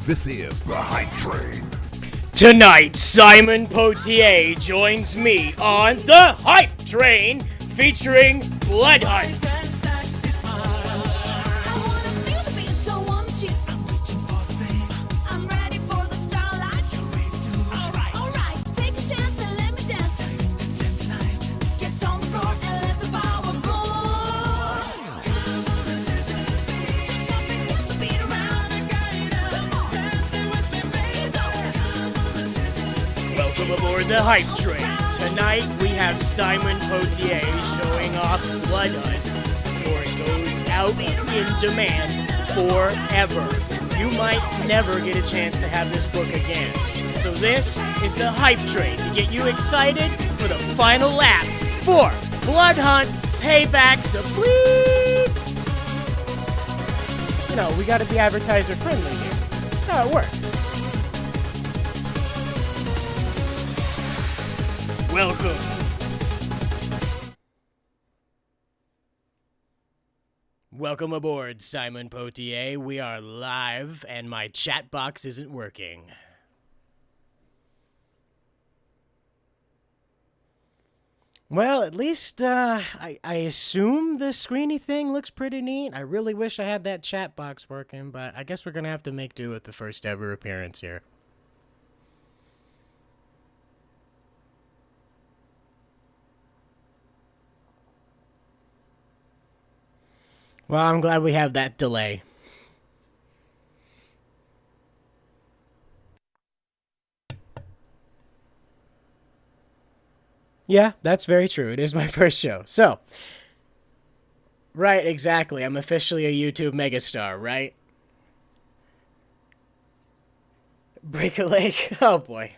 This is the Hype Train. Tonight, Simon Poitier joins me on the Hype Train featuring Bloodhunt. Welcome aboard the Hype Train. Tonight we have Simon Poitier showing off Bloodhunt before it goes out in demand forever. You might never get a chance to have this book again. So this is the Hype Train to get you excited for the final lap for Bloodhunt Payback Is. You know, we gotta be advertiser friendly here. That's how it works. Welcome. Welcome aboard, Simon Poitier. We are live, and my chat box isn't working. Well, at least I assume the screeny thing looks pretty neat. I really wish I had that chat box working, but I guess we're going to have to make do with the first ever appearance here. Well, I'm glad we have that delay. Yeah, that's very true. It is my first show. So, right, exactly. I'm officially a YouTube megastar, right? Break a leg? Oh, boy.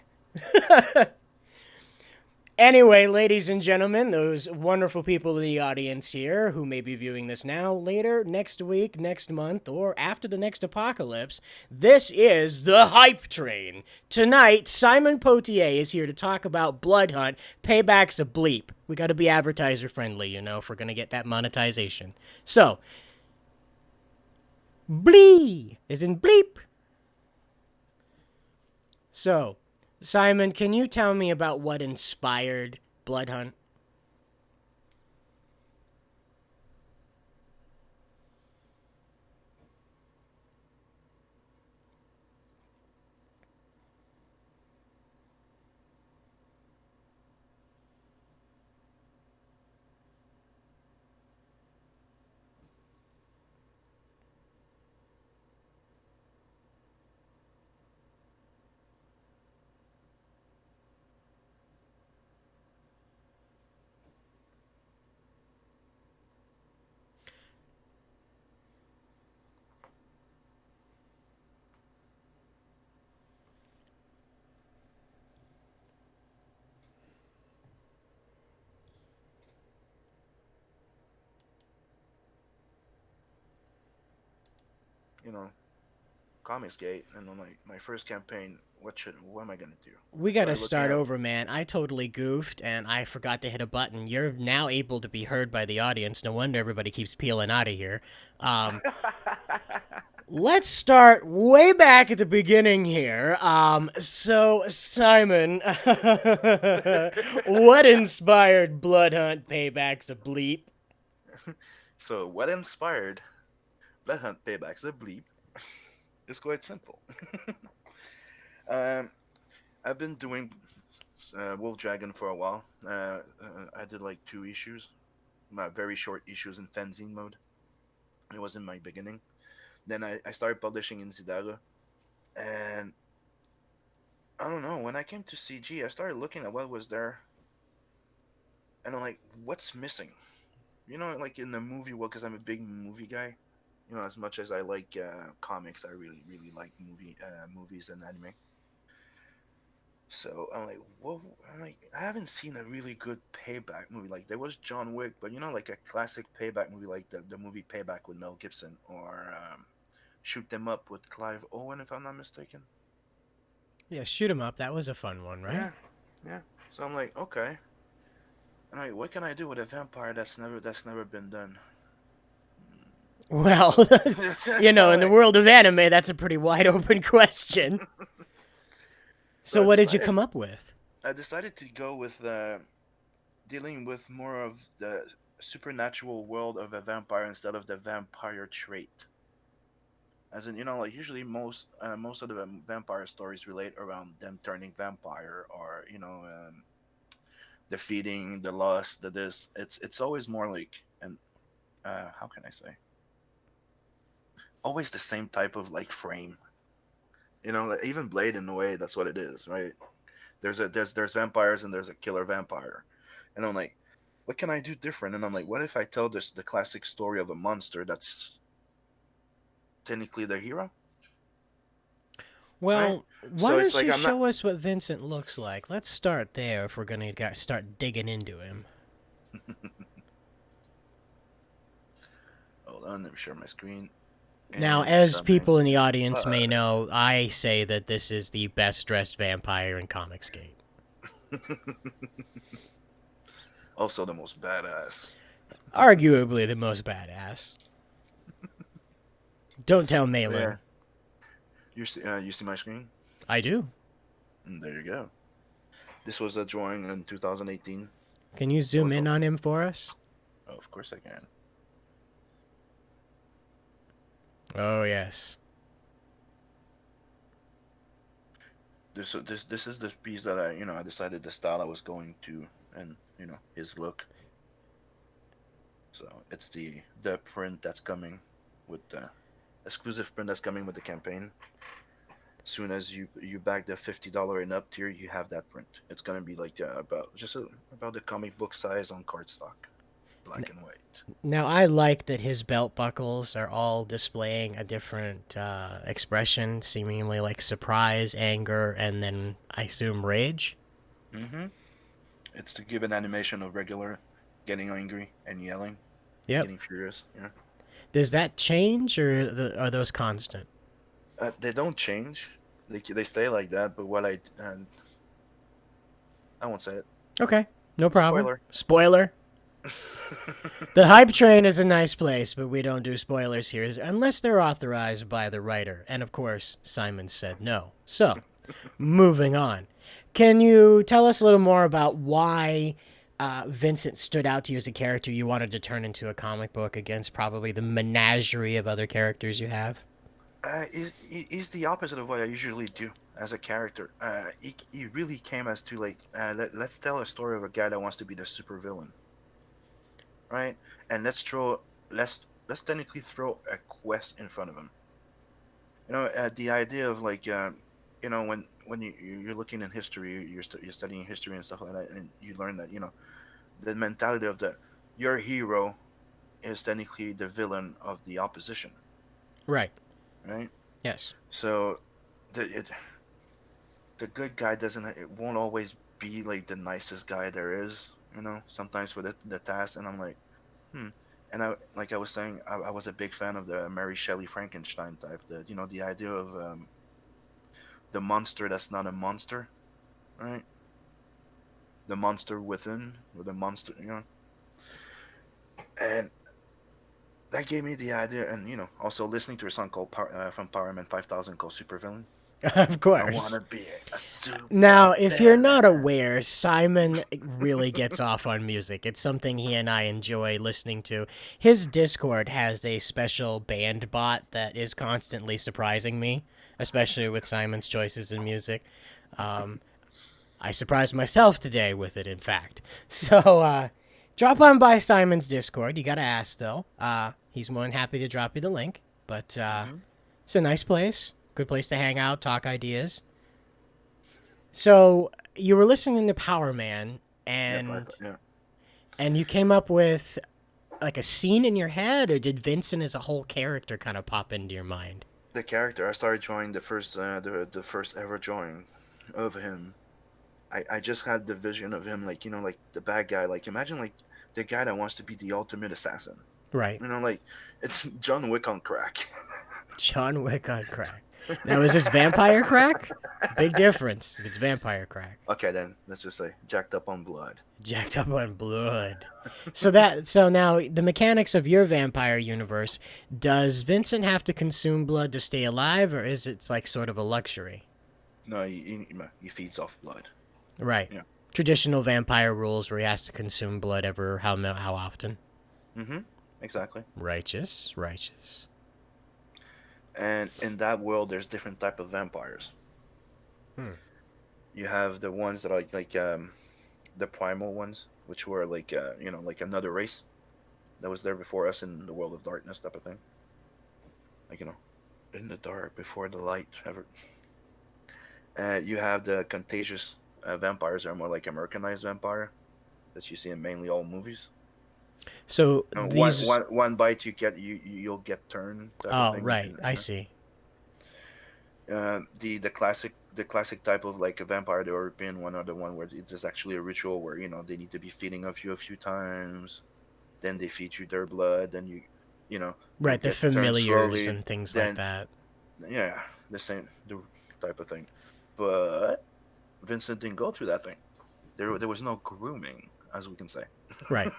Anyway, ladies and gentlemen, those wonderful people in the audience here who may be viewing this now, later, next week, next month, or after the next apocalypse, this is the Hype Train. Tonight, Simon Poitier is here to talk about Bloodhunt, Payback's a Bleep. We gotta be advertiser friendly, you know, if we're gonna get that monetization. So, Blee is in bleep. So, Simon, can you tell me about what inspired Bloodhunt? You know, Comicsgate, and on my first campaign, what am I gonna do? We gotta start over, man. I totally goofed, and I forgot to hit a button. You're now able to be heard by the audience. No wonder everybody keeps peeling out of here. Let's start way back at the beginning here. So, Simon, what inspired Bloodhunt Payback's a Bleep? So, what inspired Bloodhunt Payback's a Bleep? It's quite simple. I've been doing Wolf Dragon for a while. I did like 2 issues, very short issues in fanzine mode. It was in my beginning. Then I started publishing in Zidara, and I don't know, when I came to CG, I started looking at what was there, and I'm like, what's missing? You know, like in the movie world, because I'm a big movie guy. You know, as much as I like comics, I really, really like movies and anime. So I'm like, whoa! I haven't seen a really good payback movie. Like there was John Wick, but you know, like a classic payback movie, like the movie Payback with Mel Gibson, or Shoot Them Up with Clive Owen, if I'm not mistaken. Yeah, Shoot 'em Up. That was a fun one, right? Yeah. So I'm like, okay. And what can I do with a vampire that's never been done? Well, in the Like, world of anime, that's a pretty wide open question. So so what did you come up with? I decided to go with dealing with more of the supernatural world of a vampire instead of the vampire trait. As in, like usually most of the vampire stories relate around them turning vampire or defeating the lust, the this. It's always more like and how can I say? Always the same type of like frame. Like, even Blade in a way that's what it is, right? There's vampires and there's a killer vampire, and I'm like, what can I do different? And I'm like, what if I tell this the classic story of a monster that's technically the hero, right? Well, why So it's don't like you I'm not. show us what Vincent looks like? Let's start there if we're going to start digging into him. Hold on, let me share my screen. Now, And as coming. people in the audience Uh, may know, I say that this is the best dressed vampire in Comicsgate. Also the most badass. Arguably the most badass. Don't tell But yeah, Malin. you see my screen? I do. There you go. This was a drawing in 2018. Can you It zoom was in on him for us? oh, of course I can. Oh, yes. This is the piece that I decided the style I was going to, and his look. So it's the print that's coming with the exclusive print that's coming with the campaign. Soon as you back the $50 and up tier, you have that print. It's gonna be like about the comic book size on cardstock, black and white. Now, I like that his belt buckles are all displaying a different expression, seemingly like surprise, anger, and then I assume rage. Mm-hmm. It's to give an animation of regular getting angry and yelling, Yep. getting furious. Yeah. Does that change, or are those constant? They don't change. They stay like that. But what I won't say it. Okay, no problem. Spoiler. Spoiler. The hype train is a nice place, but we don't do spoilers here unless they're authorized by the writer. And of course, Simon said no. So, moving on. Can you tell us a little more about why Vincent stood out to you as a character you wanted to turn into a comic book against probably the menagerie of other characters you have? He's the opposite of what I usually do as a character. He really came as to like let's tell a story of a guy that wants to be the supervillain, right? And let's technically throw a quest in front of him. The idea of like when you're looking in history, you're studying history and stuff like that, and you learn that the mentality of your hero is technically the villain of the opposition, Right. right? Yes. So the good guy it won't always be like the nicest guy there is, sometimes for the task. And I'm like, hmm. And I was saying, I was a big fan of the Mary Shelley Frankenstein type. The idea of the monster that's not a monster, right? The monster within, or the monster, and that gave me the idea. And also listening to a song called from Power Man 5000 called Supervillain. Of I want course. to be a super Now, if you're not villain. aware, Simon really gets off on music. It's something he and I enjoy listening to. His Discord has a special band bot that is constantly surprising me, especially with Simon's choices in music. Um, I surprised myself today with it, in fact. So, drop on by Simon's Discord. You gotta ask, though. He's more than happy to drop you the link. But Mhm. it's a nice place. Good place to hang out, talk ideas. So you were listening to Power Man, Yeah. and you came up with like a scene in your head, or did Vincent as a whole character kind of pop into your mind? The character, I started drawing the first ever drawing of him. I just had the vision of him, like like the bad guy. Like, imagine like the guy that wants to be the ultimate assassin. Right. Like it's John Wick on crack. John Wick on crack. Now, is this vampire crack? Big difference if it's vampire crack. Okay, then let's just say jacked up on blood. Jacked up on blood. So now the mechanics of your vampire universe, does Vincent have to consume blood to stay alive, or is it like sort of a luxury? No, he feeds off blood. Right. Yeah. Traditional vampire rules where he has to consume blood how often? Mm-hmm. Exactly. Righteous, righteous. And in that world, there's different type of vampires. You have the ones that are like the primal ones, which were like like another race that was there before us in the world of darkness type of thing. Like in the dark before the light ever. You have the contagious vampires that are more like Americanized vampire that you see in mainly all movies. So these. One bite you'll get turned type of Oh, thing. right. I see. The classic type of like a vampire, the European one, or the one where it is actually a ritual where they need to be feeding off you a few times, then they feed you their blood, then Right, the get turned familiars slowly, and things then like that. yeah, the type of thing. But Vincent didn't go through that thing. There was no grooming, as we can say. Right.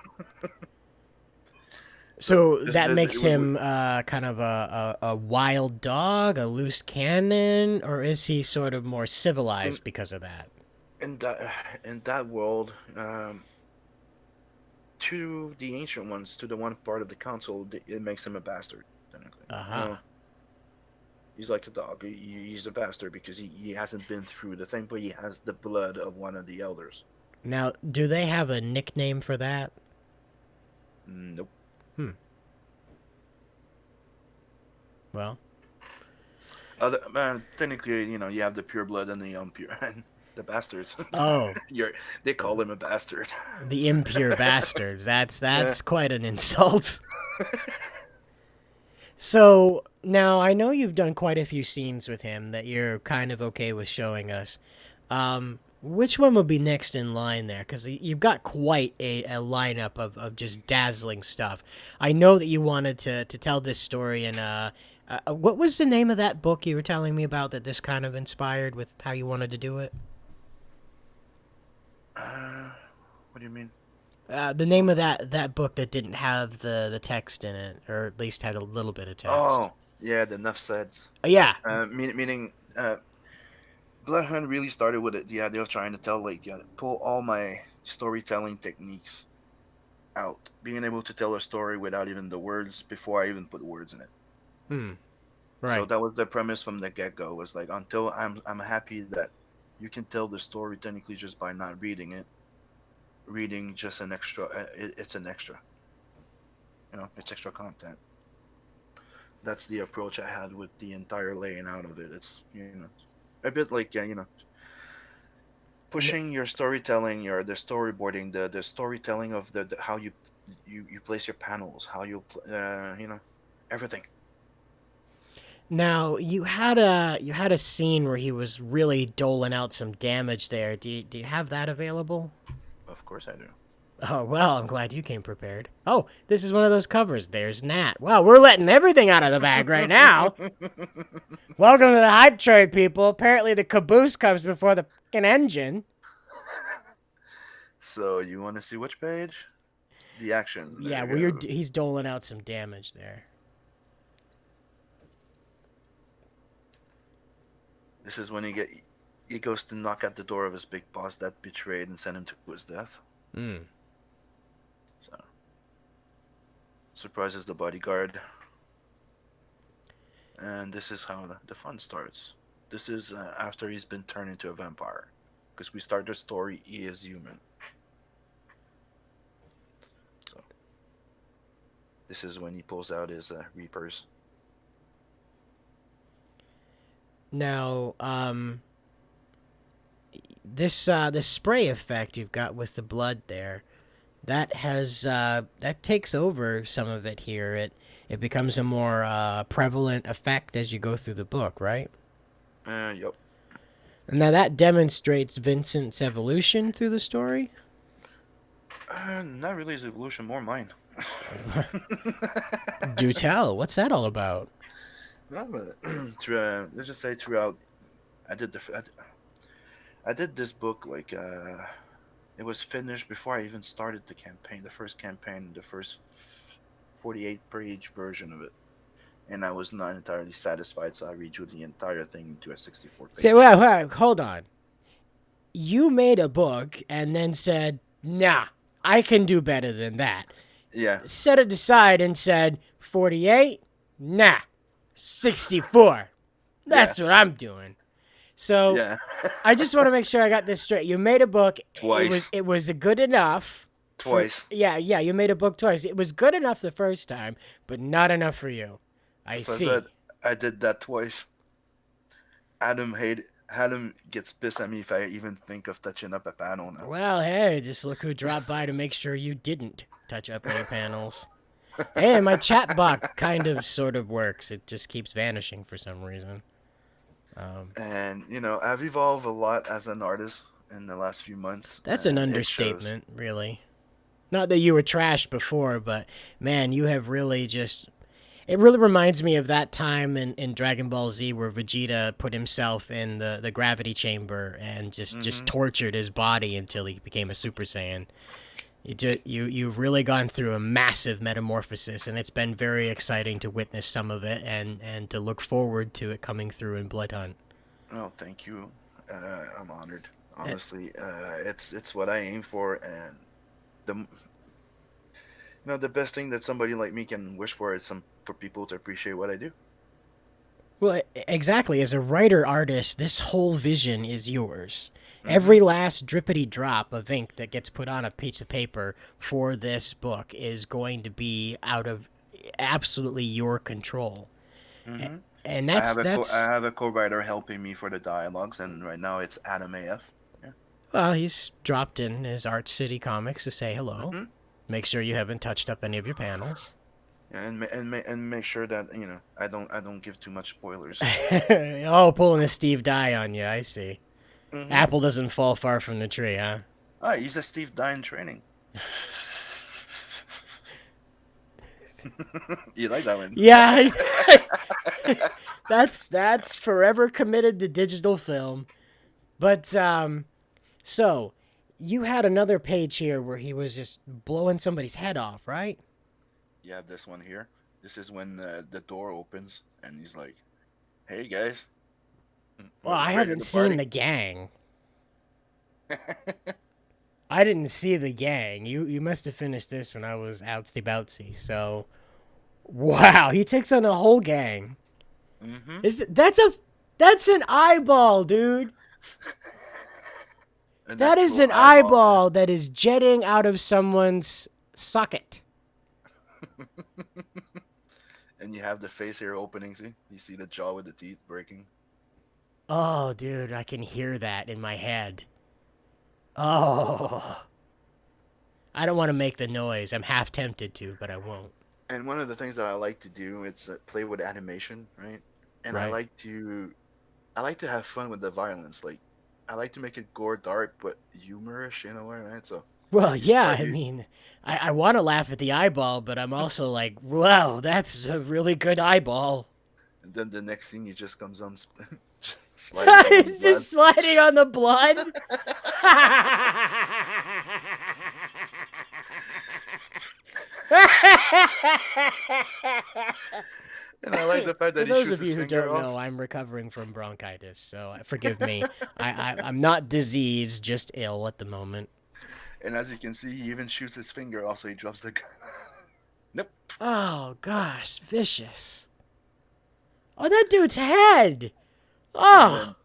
So This- that this- makes we- him kind of a wild dog, a loose cannon, or is he sort of more civilized because of that? in that world, to the ancient ones, to the one part of the council, it makes him a bastard. Technically. Aha. He's like a dog. He's a bastard because he hasn't been through the thing, but he has the blood of one of the elders. Now, do they have a nickname for that? Nope. Well, Technically, you have the pure blood and the impure, and the bastards. oh, They call him a bastard. the impure bastards. That's quite an insult. So now I know you've done quite a few scenes with him that you're kind of okay with showing us. Which one will be next in line there? Because you've got quite a lineup of just dazzling stuff. I know that you wanted to tell this story in what was the name of that book you were telling me about that this kind of inspired with how you wanted to do it? What do you mean? The name of that book that didn't have the text in it, or at least had a little bit of text. Oh, yeah, the enough saids. Yeah. Meaning, Bloodhunt really started with the idea of trying to pull all my storytelling techniques out, being able to tell a story without even the words before I even put words in it. Right. So that was the premise from the get-go. Was like, until I'm happy that you can tell the story technically just by not reading it. Reading just an extra. It's an extra. It's extra content. That's the approach I had with the entire laying out of it. It's a bit like pushing your storytelling, the storyboarding, the storytelling of the how you place your panels, how you everything. Now you had a scene where he was really doling out some damage there. Do you have that available? Of course I do. Oh, well, I'm glad you came prepared. Oh, this is one of those covers. There's Nat. Wow, we're letting everything out of the bag right now. Welcome to the hype train, people. Apparently the caboose comes before the fucking engine. So you want to see which page? The action. Yeah, There well, you go. he's doling out some damage there. This is when he goes to knock at the door of his big boss that betrayed and sent him to his death. So surprises the bodyguard, and this is how the fun starts. This is after he's been turned into a vampire, because we start the story he is human. So this is when he pulls out his reapers. Now, this spray effect you've got with the blood there, that takes over some of it here. It becomes a more prevalent effect as you go through the book, right? Yep. Now that demonstrates Vincent's evolution through the story. Not really his evolution, more mine. Do tell. What's that all about? No, but through let's just say throughout, I did the I did this book like it was finished before I even started the campaign, the first campaign, the first 48-page version of it, and I was not entirely satisfied, so I redrew the entire thing into a 64 Say, page. hold on. You made a book and then said, nah, I can do better than that. Yeah, Set it aside and said, 48? Nah, 64. yeah, That's what I'm doing. So yeah. I just want to make sure I got this straight. You made a book. Twice, It was good enough for twice. yeah. You made a book twice. It was good enough the first time, but not enough for you. I So I said see. I did that twice. Adam gets pissed at me if I even think of touching up a panel now. Well, hey, just look who dropped by to make sure you didn't touch up any panels. Hey, my chat bot kind of sort of works. It just keeps vanishing for some reason. And I've evolved a lot as an artist in the last few months, That's an and it shows. understatement, really. Not that you were trash before, but man, you have really just. It really reminds me of that time in Dragon Ball Z where Vegeta put himself in the gravity chamber and just Hmm. tortured his body until he became a Super Saiyan. You've really gone through a massive metamorphosis, and it's been very exciting to witness some of it and to look forward to it coming through in Bloodhunt. Oh, thank you. I'm honored. Eh, Honestly, it's what I aim for, and the the best thing that somebody like me can wish for is for people to appreciate what I do. Well, exactly. As a writer artist, this whole vision is yours. Hmm. Every last drippity drop of ink that gets put on a piece of paper for this book is going to be out of absolutely your control. Hmm. And I that's have that's I have a co-writer helping me for the dialogues, and right now it's Adam AF. Yeah. well, he's dropped in his Art City Comics to say hello. Hmm. Make sure you haven't touched up any of your panels. And make sure that I don't give too much spoilers. Oh, pulling a Steve Dye on you, I see. Hmm. Apple doesn't fall far from the tree, huh? Ah, he's a Steve Dine training. You like that one? Yeah, that's forever committed to digital film. But so you had another page here where he was just blowing somebody's head off, right? You have this one here. This is when the door opens and he's like, "Hey guys, Well, I ready haven't to seen party?" the gang. I didn't see the gang. You must have finished this when I was outsy bouncy. So wow, he takes on a whole gang. Mm-hmm. That's an eyeball, dude. An That is actual an eyeball. eyeball that is jetting out of someone's socket. And you have the face here opening. See, you see the jaw with the teeth breaking. Oh, dude, I can hear that in my head. Oh, I don't want to make the noise. I'm half tempted to, but I won't. And one of the things that I like to do is play with animation, right? And Right? I like to have fun with the violence. Like I like to make it gore dark but humorous in a way, right? So Well, you yeah, start I you mean, I want to laugh at the eyeball, but I'm also like, wow, that's a really good eyeball. and then the next scene he just comes on sliding on the He's blood. just sliding on the blood. And I like the fact For that he those shoots of his you who finger don't off. know, I'm recovering from bronchitis, so forgive me. I'm not diseased, just ill at the moment. And as you can see, he even shoots his finger off, so he drops the gun. Nope. Oh gosh, vicious. Oh, that dude's head. And then Oh.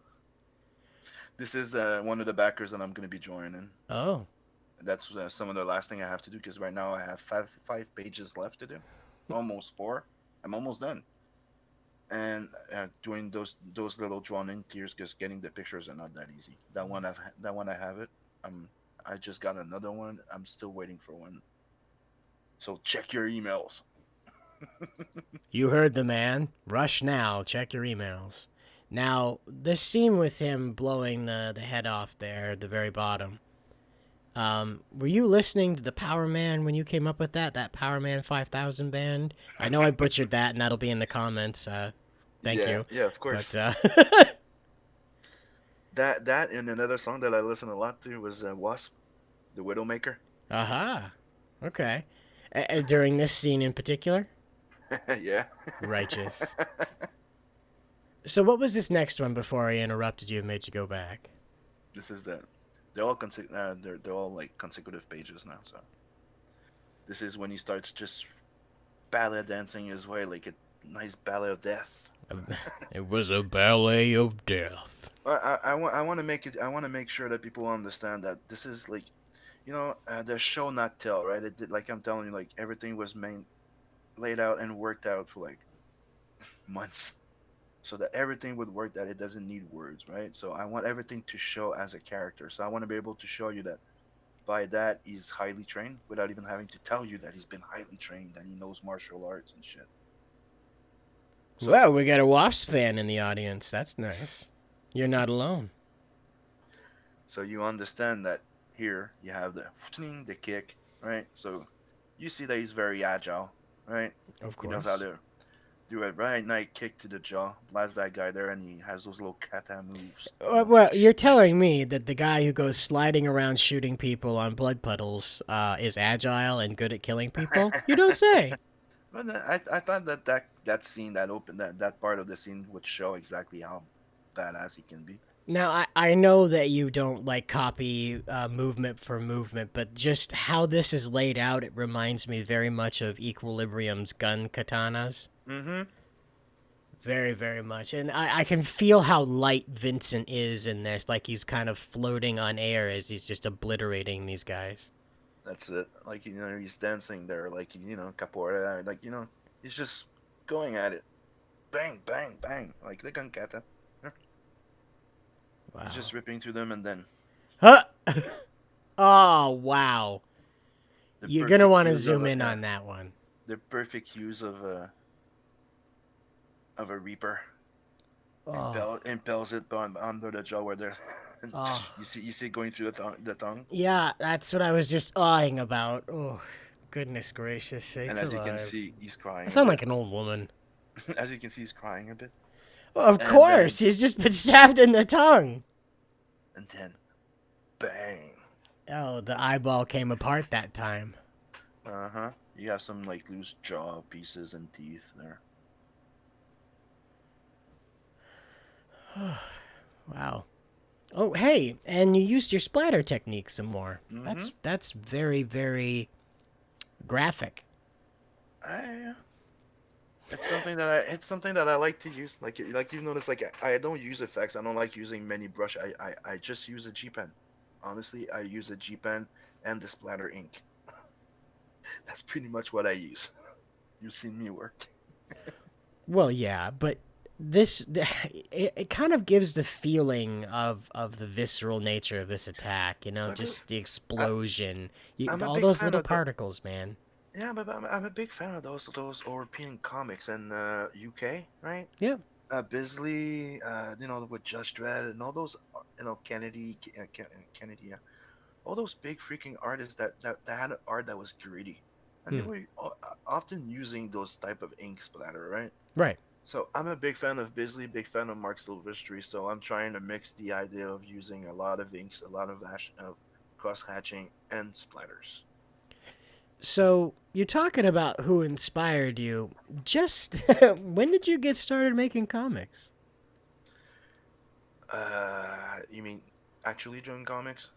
this is one of the backers that I'm going to be joining. Oh. That's some of the last thing I have to do because right now I have five pages left to do, almost four. I'm almost done. And doing those little drawn in tears because getting the pictures are not that easy. That one I have it. I just got another one. I'm still waiting for one. So check your emails. You heard the man. Rush now. Check your emails. Now, this scene with him blowing the head off there at the very bottom. Were you listening to the Power Man when you came up with that Power Man 5000 band? I know I butchered that, and that'll be in the comments. Thank you. Yeah, of But course. That and another song that I listen a lot to was Wasp, the Widowmaker. aha. Okay. During this scene in particular, Yeah. righteous. So what was this next one before I interrupted you and made you go back? This is the they're all like consecutive pages now. So this is when he starts just ballet dancing his way like a nice ballet of death. It was a ballet of death. I want to make it. I want to make sure that people understand that this is like, the show not tell, right? It did, like I'm telling you, like everything was laid out and worked out for like months, so that everything would work. That it doesn't need words, right? So I want everything to show as a character. So I want to be able to show you that by that he's highly trained without even having to tell you that he's been highly trained, that he knows martial arts and shit. So Well, we got a Wasp fan in the audience. That's nice. You're not alone. So you understand that here you have the kick, right? So you see that he's very agile, right? Of He knows how course. to do a right night kick to the jaw, blast that guy there, and he has those little kata moves. Well, you're telling me that the guy who goes sliding around shooting people on blood puddles is agile and good at killing people? You don't say. But I thought that scene, that part of the scene would show exactly how badass he can be. Now, I know that you don't like copy movement for movement, but just how this is laid out, it reminds me very much of Equilibrium's gun katanas. Mm-hmm. Very, very much. And I can feel how light Vincent is in this. Like he's kind of floating on air as he's just obliterating these guys. That's it. Like he's dancing there, like capoeira, like he's just going at it, bang, bang, bang, like the gun kata. Wow. He's just ripping through them, and then Huh! Oh, wow. the You're going to perfect want to use of zoom in on that one. the perfect use of a reaper. Oh. Impels it under the jaw where they're Oh. you see it going through the tongue. Yeah, that's what I was just awing about. Oh, goodness gracious And sakes as you can alive. see, he's I crying a sound bit. like an old woman. As you can see, he's crying a bit. Well, of And then course, he's just been stabbed in the tongue. and then bang. Oh, the eyeball came apart that time. Uh-huh. You have some like loose jaw pieces and teeth there. Wow. Oh, hey, and you used your splatter technique some more. Mm-hmm. That's very, very graphic. It's something that I like to use. Like you've noticed, like I don't use effects. I don't like using many brush. I just use a G pen. Honestly, I use a G pen and the splatter ink. That's pretty much what I use. You've seen me work. Well, yeah, but this it kind of gives the feeling of the visceral nature of this attack. You know, But just the I, explosion. I'm a All big those fan little of the particles, man. yeah, but I'm a big fan of those European comics and UK, right? Yeah. Bisley, with Judge Dredd and all those, Kennedy, Kennedy, yeah. All those big freaking artists that had art that was gritty, and they Hmm. were often using those type of ink splatter, right? Right. So I'm a big fan of Bisley, big fan of Mark Silvestri. So I'm trying to mix the idea of using a lot of inks, a lot of cross hatching and splatters. So you're talking about who inspired you. Just when did you get started making comics? You mean actually doing comics?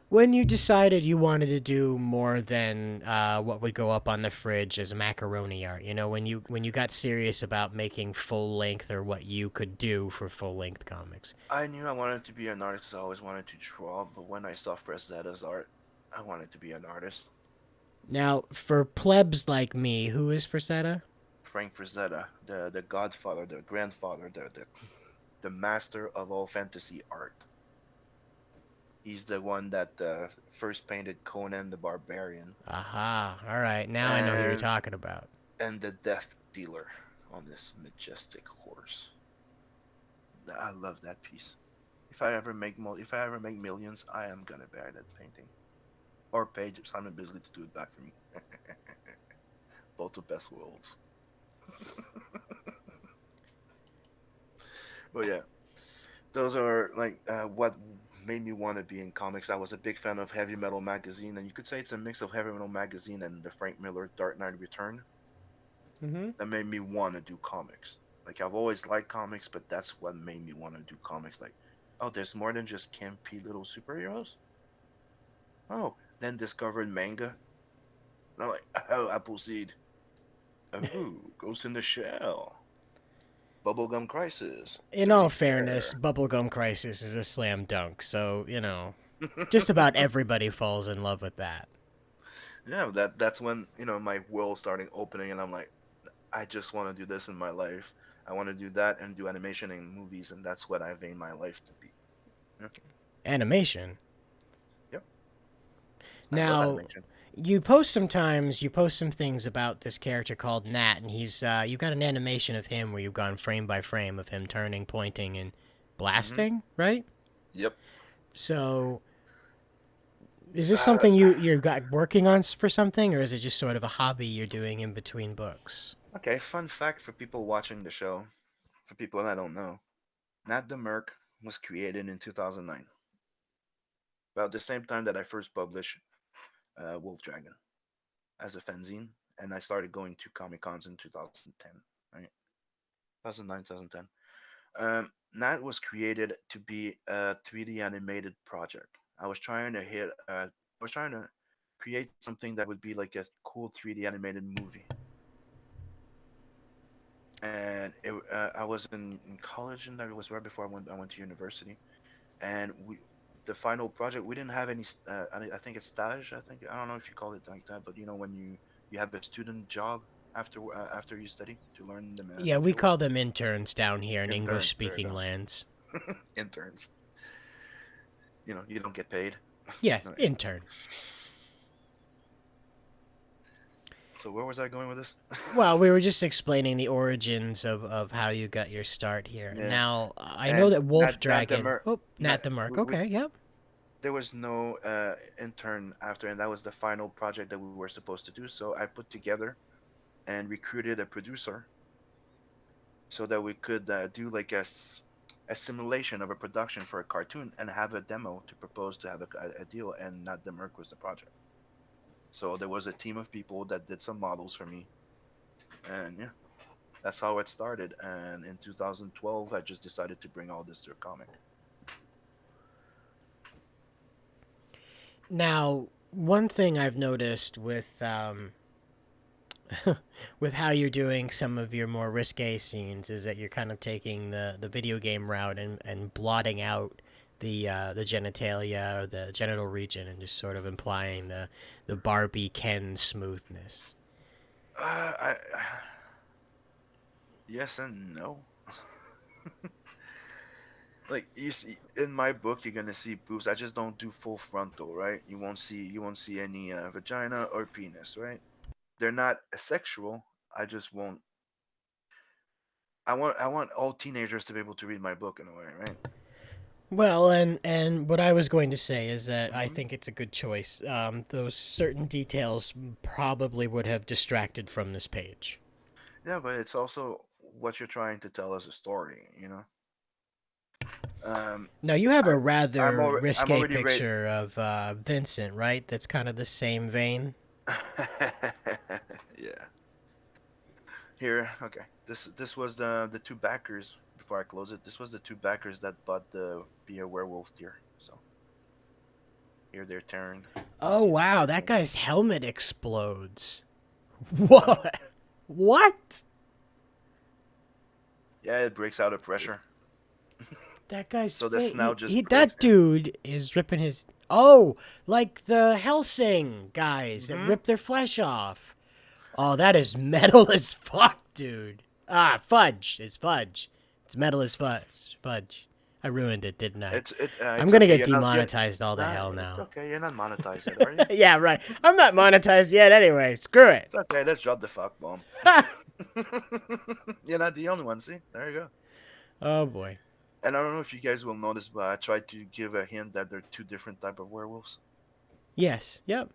When you decided you wanted to do more than what would go up on the fridge as macaroni art, you know, when you got serious about making full length or what you could do for full length comics. I knew I wanted to be an artist because I always wanted to draw, but when I saw Frazetta's art, I wanted to be an artist. Now, for plebs like me, who is Frazetta? Frank Frazetta, the godfather, the grandfather, the master of all fantasy art. He's the one that first painted Conan the Barbarian Aha! All right, now I know who you're and talking about. the Death Dealer on this majestic horse. I love that piece. If I ever make millions, I am gonna buy that painting or pay Simon Bisley to do it back for me. Both the best worlds. But yeah, those are like what made me want to be in comics. I was a big fan of Heavy Metal magazine, and you could say it's a mix of Heavy Metal magazine and the Frank Miller Dark Knight Return Mm-hmm. that made me want to do comics. Like I've always liked comics, but that's what made me want to do comics. Like, oh, there's more than just campy little superheroes. Oh, then discovered manga. And I'm like, oh, Appleseed. Oh, Ghost in the Shell. Bubblegum Crisis. In all Dirty fairness, Pair. Bubblegum Crisis is a slam dunk, so, just about everybody falls in love with that. Yeah, that's when my world started opening, and I'm like, I just want to do this in my life. I want to do that and do animation and movies, and that's what I've aimed my life to be. Yeah. Animation. Yep, I love Now, animation. you post some things about this character called Nat, and you got an animation of him where you've gone frame by frame of him turning, pointing, and Hmm. blasting, right? Yep. So, is this Uh, something you're got working on for something, or is it just sort of a hobby you're doing in between books? okay, fun fact for people watching the show, for people that don't know, Nat the Merc was created in 2009, about the same time that I first published Wolf Dragon as a fanzine, and I started going to Comic Cons in 2010, right? 2009, 2010. Nat was created to be a 3D animated project. I was trying to create something that would be like a cool 3D animated movie. And I was in college, and that was right before I went to university. And the final project, we didn't have any. I think it's stage. I don't know if you call it like that, but when you have a student job after you study to learn Yeah, the we field. call them interns down here in English Interns, there you speaking go. lands. Interns. You don't get paid. Yeah, No. intern. So where was I going with this? Well, we were just explaining the origins of how you got your start here. Yeah, Now, I know and that Wolf Nat the Dragon. Mer, Oh, Nat, Nat the Merc. we, Okay, yep. there was no intern after, and that was the final project that we were supposed to do. So I put together and recruited a producer so that we could do like a simulation of a production for a cartoon and have a demo to propose to have a deal. And Nat the Merc was the project. So there was a team of people that did some models for me, and yeah, that's how it started. And in 2012, I just decided to bring all this to a comic. Now, one thing I've noticed with with how you're doing some of your more risque scenes is that you're kind of taking the video game route and blotting out the genitalia or the genital region and just sort of implying the Barbie Ken smoothness. I Yes and no. Like you see in my book, you're gonna see boobs. I just don't do full frontal, right? You won't see any vagina or penis, right? They're not sexual. I just won't. I want all teenagers to be able to read my book in a way, right? Well, and what I was going to say is that I Hmm. think it's a good choice. Those certain details probably would have distracted from this page. Yeah, but it's also what you're trying to tell as a story. Um, Now you have I a I'm rather already I'm risque already ready. picture of Vincent, right? That's kind of the same vein. Yeah. Here, okay. This was the two backers before I close it. This was the two backers that bought the Be a Werewolf tier. So here they're tearing. You Oh see the wow, that cartoon. guy's helmet explodes. Uh-huh. What? What? Yeah, it breaks out of pressure. That guy's So the face. snout He just breaks. that dude is ripping his. Oh, like the Helsing guys that Mm-hmm. rip their flesh off. Oh, that is metal as fuck, dude. Ah, fudge. It's fudge. It's metal as fudge. Fudge. I ruined it, didn't I? I'm It's gonna okay. get You're not. demonetized all to Nah, hell it's now. okay. You're not monetized yet, are you? Yeah, right. I'm not monetized yet anyway. Screw it. It's okay. Let's drop the fuck bomb. You're not the only one. See, there you go. Oh boy. And I don't know if you guys will notice, but I tried to give a hint that there are two different type of werewolves. Yes. Yep.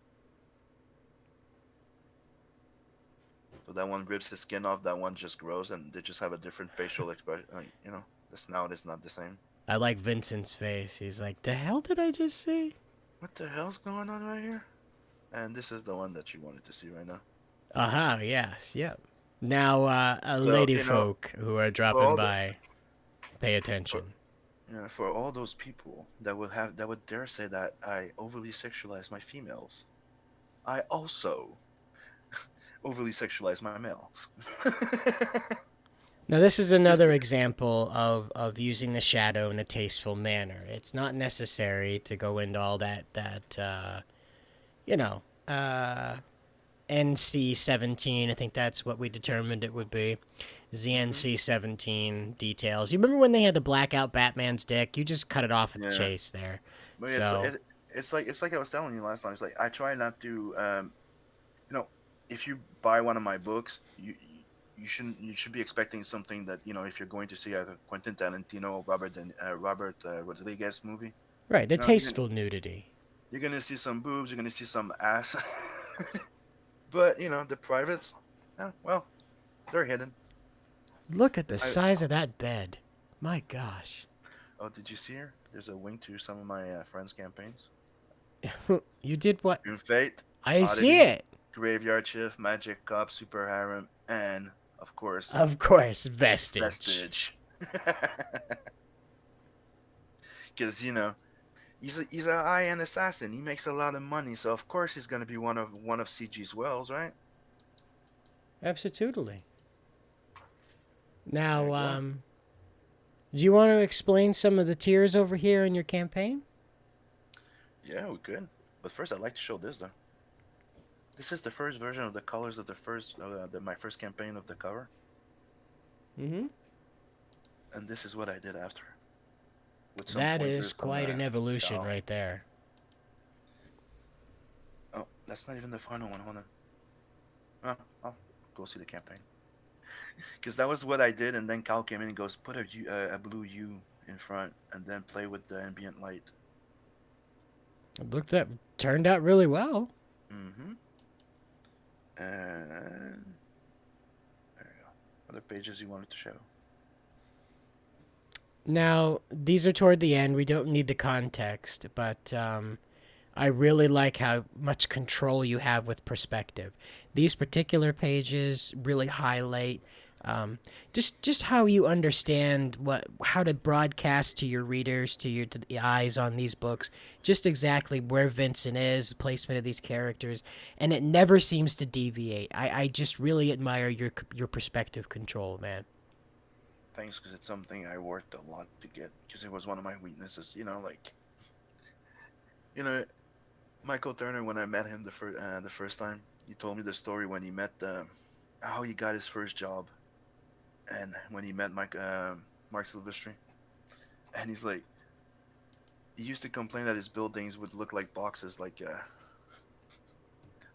So that one rips his skin off, that one just grows, and they just have a different facial expression. The snout is not the same. I like Vincent's face. He's like, the hell did I just see? What the hell's going on right here? And this is the one that you wanted to see right now. Aha, yes, yep. Now, So, lady folk who are for dropping all the by, pay for, attention. for all those people that would dare say that I overly sexualize my females, I also overly sexualize my males. Now, this is Just another example of using the shadow in a tasteful manner. It's not necessary to go into all that you know, NC-17. I think that's what we determined it would be. hmm ZNC-17 details. You remember when they had the blackout Batman's dick? You just cut it off at the yeah, chase there. but So, it's like I was telling you last time. It's like I try not to you know, if you buy one of my books, you should be expecting something that if you're going to see a Quentin Tarantino, Robert Rodriguez movie, right, the you know, tasteful nudity. you're gonna see some boobs, you're gonna see some ass, but the privates, well, they're hidden. Look at the I size of that bed. My gosh. Oh, did you see her? There's a wing to some of my friends' campaigns. You did what? Doom Fate, I see Oddity, it. Graveyard Shift, Magic Cop, Super Harem, and of course, Of course, vestige. Vestige. Because he's a high-end assassin. He makes a lot of money, so of course he's gonna be one of CG's wells, right? Absolutely. There you Now, go. do you want to explain some of the tiers over here in your campaign? Yeah, we could. But first, I'd like to show this though. This is the first version of the colors of my first campaign of the cover, Mm-hmm. and this is what I did after, with some That is pointers from quite an evolution Cal. right there. Oh, that's not even the final one. Hold on. Oh, I'll go see the campaign. Because that was what I did, and then Cal came in and goes, put a blue U in front, and then play with the ambient light. It turned out really well. Mm-hmm. And there you go. Other pages you wanted to show. Now, these are toward the end. We don't need the context, but I really like how much control you have with perspective. These particular pages really highlight just how you understand how to broadcast to your readers, to the eyes on these books, just exactly where Vincent is, the placement of these characters, and it never seems to deviate. I just really admire your perspective control, man. Thanks, because it's something I worked a lot to get, because it was one of my weaknesses. You know, Michael Turner, when I met him the first time, he told me the story when he met how he got his first job, and when he met Mark Silvestri, and he's like, he used to complain that his buildings would look like boxes, like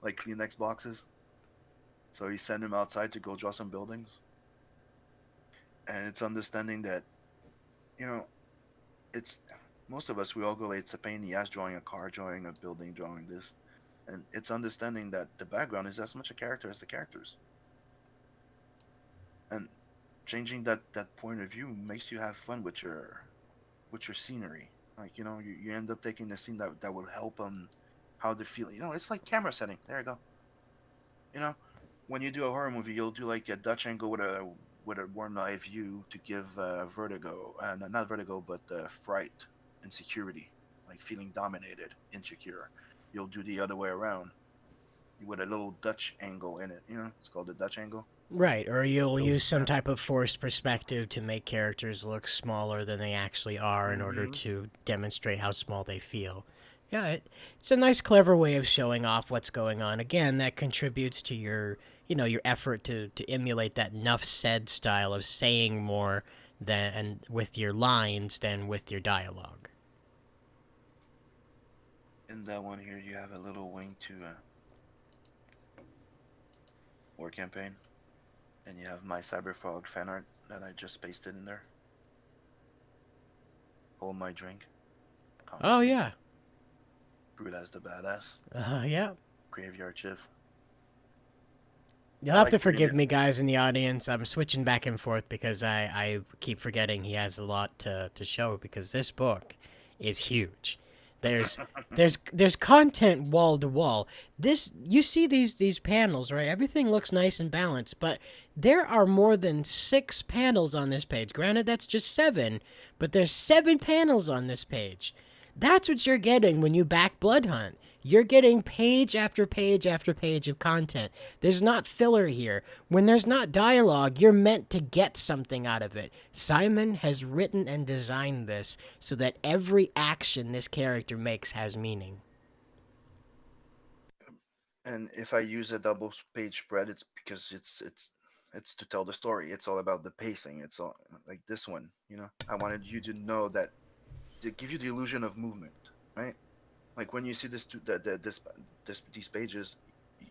Kleenex boxes. So he sent him outside to go draw some buildings, and it's understanding that, you know, it's most of us, we all go like, it's a pain in the ass drawing a car, drawing a building, drawing this, and it's understanding that the background is as much a character as the characters, and changing that point of view makes you have fun with your scenery. Like, you end up taking a scene that will help on how they feel. It's like camera setting. There you go. You know, when you do a horror movie, you'll do like a Dutch angle with a warm eye view to give vertigo, not vertigo, but fright, insecurity, like feeling dominated, insecure. You'll do the other way around with a little Dutch angle in it. It's called the Dutch angle. Right, or you'll So, use some type of forced perspective to make characters look smaller than they actually are in order hmm to demonstrate how small they feel. Yeah, it's a nice, clever way of showing off what's going on. Again, that contributes to your effort to emulate that enough said style of saying more than with your lines than with your dialogue. in that one here, you have a little wing to war campaign, and you have my Cyberfrog fan art that I just pasted in there. Hold my drink. Oh Comicsgate. yeah, Brute as the badass. yeah. Graveyard Shift. You'll I have to like putting forgive it. me, guys in the audience. I'm switching back and forth because I keep forgetting he has a lot to show because this book is huge. There's there's content wall to wall. This you see these panels, right? Everything looks nice and balanced, but there are more than 6 panels on this page. Granted, that's just 7, but there's 7 panels on this page. That's what you're getting when you back Bloodhunt. You're getting page after page after page of content. There's not filler here. When there's not dialogue, you're meant to get something out of it. Simon has written and designed this so that every action this character makes has meaning. And if I use a double page spread, it's because it's to tell the story. It's all about the pacing. It's all like this one. I wanted you to know that to give you the illusion of movement, right? Like when you see these pages,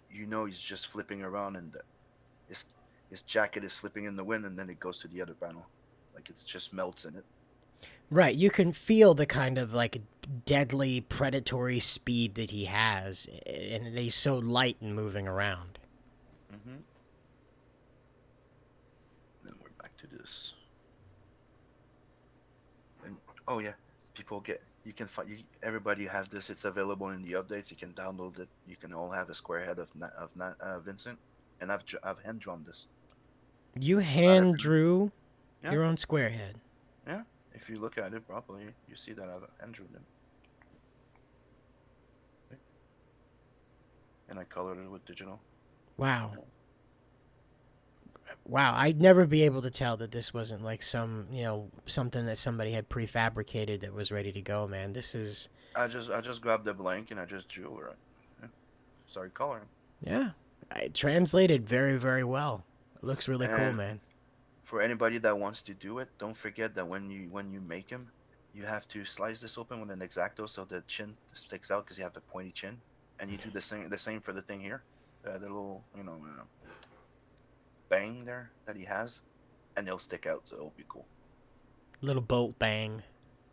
you know he's just flipping around and his his jacket is flipping in the wind, and then it goes to the other panel, like it's just melts in it. Right, you can feel the kind of like deadly predatory speed that he has, and he's so light and moving around. Mm-hmm. Then we're back to this. And oh yeah, people get you can find everybody have this. It's available in the updates. You can download it. You can all have a square head of Vincent, and I've hand drawn this. You Not every hand drew Yeah, your own square head. yeah. If you look at it properly, you see that I've hand drawn it, and I colored it with digital. Wow. Wow, I'd never be able to tell that this wasn't like something that somebody had prefabricated that was ready to go, man. This is I just grabbed the blank and I just drew over it. Yeah. Started coloring. yeah. It translated very, very well. It looks really cool, And man. for anybody that wants to do it, don't forget that when you make him, you have to slice this open with an X-Acto so the chin sticks out because you have a pointy chin, and you do the same for the thing here, the little bang there that he has, and it'll stick out, so it'll be cool. Little bolt bang.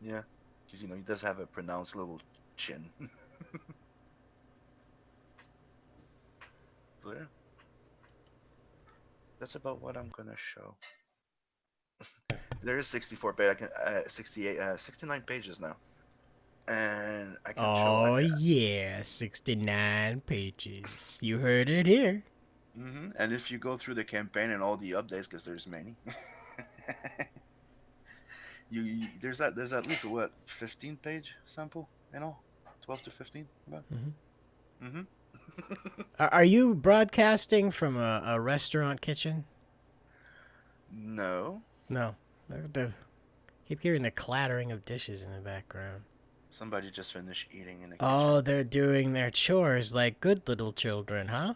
Yeah, because he does have a pronounced little chin. So yeah, that's about what I'm gonna show. There is 64 page, 68, 69 pages now, and I can show. Oh yeah, 69 pages. You heard it here. And if you go through the campaign and all the updates, because there's many, there's at least what 15-page sample, 12 to 15 about. Mhm. Mm-hmm. Are you broadcasting from a restaurant kitchen? No, No. Keep hearing the clattering of dishes in the background. somebody just finished eating in the kitchen. Oh, they're doing their chores like good little children, huh?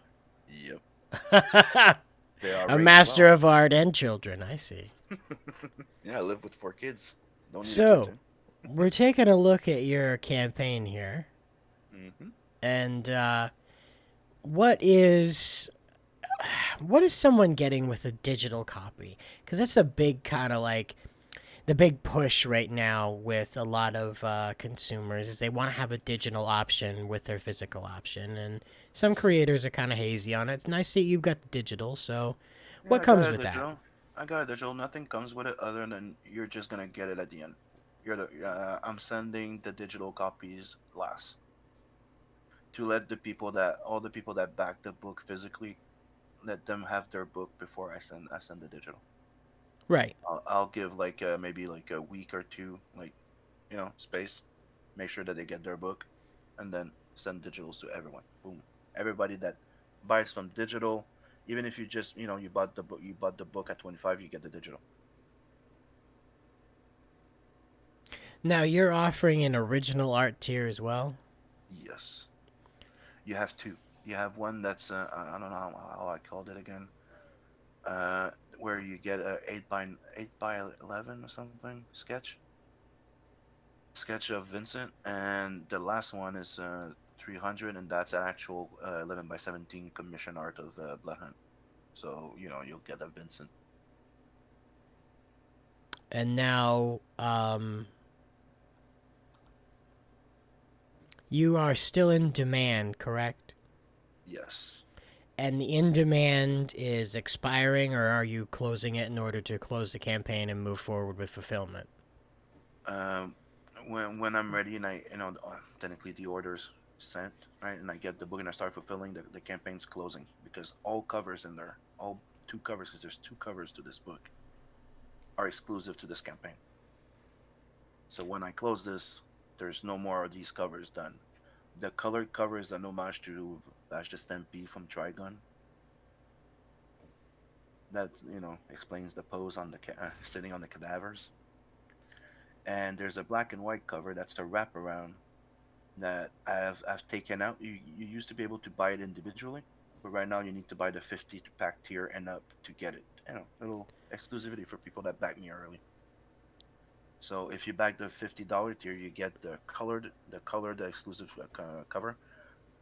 Yep, they are A raised master well. of art and children, I see. Yeah, I live with 4 kids. Don't need a So, kitchen. we're taking a look at your campaign here. Mm-hmm. And what is someone getting with a digital copy? Because that's a big kind of like the big push right now with a lot of consumers is they want to have a digital option with their physical option, and some creators are kind of hazy on it. It's nice that you've got the digital. So, Yeah, what I got comes a with that? digital. I got a digital. Nothing comes with it other than you're just gonna get it at the end. I'm sending the digital copies last to let all the people that back the book physically, let them have their book before I send the digital. Right. I'll give like maybe like a week or two, like space, make sure that they get their book, and then send digitals to everyone. Boom, everybody that buys from digital, even if you just you bought the book at 25, you get the digital. Now you're offering an original art tier as well. Yes, you have two. You have one that's I don't know how I called it again. Uh, where you get a 8 by 11 or something sketch of Vincent, and the last one is 300, and that's an actual 11 by 17 commission art of Bloodhunt. So you'll get a Vincent. And now you are still in demand, correct? Yes. And the in demand is expiring, or are you closing it in order to close the campaign and move forward with fulfillment? Um, when I'm ready and technically the orders sent, right, and I get the book and I start fulfilling, the campaign's closing because all covers in there, all two covers, because there's two covers to this book, are exclusive to this campaign. So when I close this, there's no more of these covers done. The colored cover is an homage to Vash the Stampede from Trigon. That explains the pose on the sitting on the cadavers. And there's a black and white cover that's a wraparound that I've taken out. You used to be able to buy it individually, but right now you need to buy the 50 pack tier and up to get it. Little exclusivity for people that back me early. So if you back the $50 tier, you get the colored exclusive cover,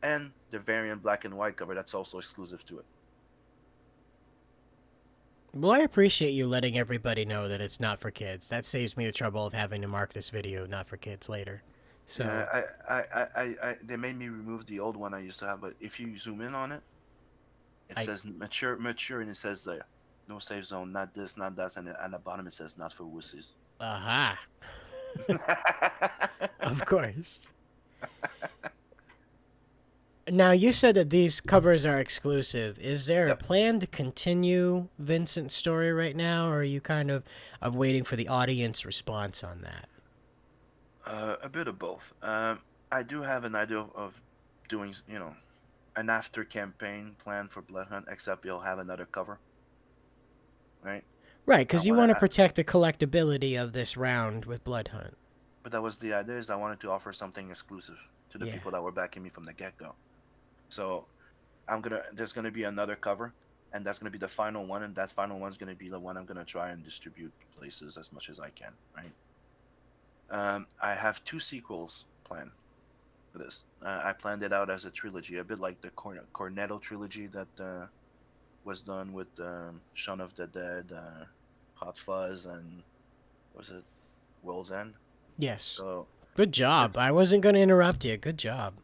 and the variant black and white cover that's also exclusive to it. Well, I appreciate you letting everybody know that it's not for kids. That saves me the trouble of having to mark this video not for kids later. Yeah, So, they made me remove the old one I used to have, but if you zoom in on it, it I says mature, and it says there, no safe zone, not this, not that, and at the bottom it says not for wussies. aha, of course. Now, you said that these covers are exclusive. Is there a Yep. plan to continue Vincent's story right now, or are you kind of waiting for the audience response on that? A bit of both. I do have an idea of doing, an after campaign plan for Bloodhunt, except you'll have another cover, right? Right, I because you want want to to, protect the collectability of this round with Bloodhunt. but that was the idea. Is I wanted to offer something exclusive to the Yeah. people that were backing me from the get go. So there's gonna be another cover, and that's gonna be the final one, and that final one's gonna be the one I'm gonna try and distribute places as much as I can, right? I have two sequels planned for this. I planned it out as a trilogy, a bit like the Cornetto trilogy that was done with Shaun of the Dead, Hot Fuzz, and was it World's End? Yes. So Good job. it's I wasn't going to interrupt you. Good job.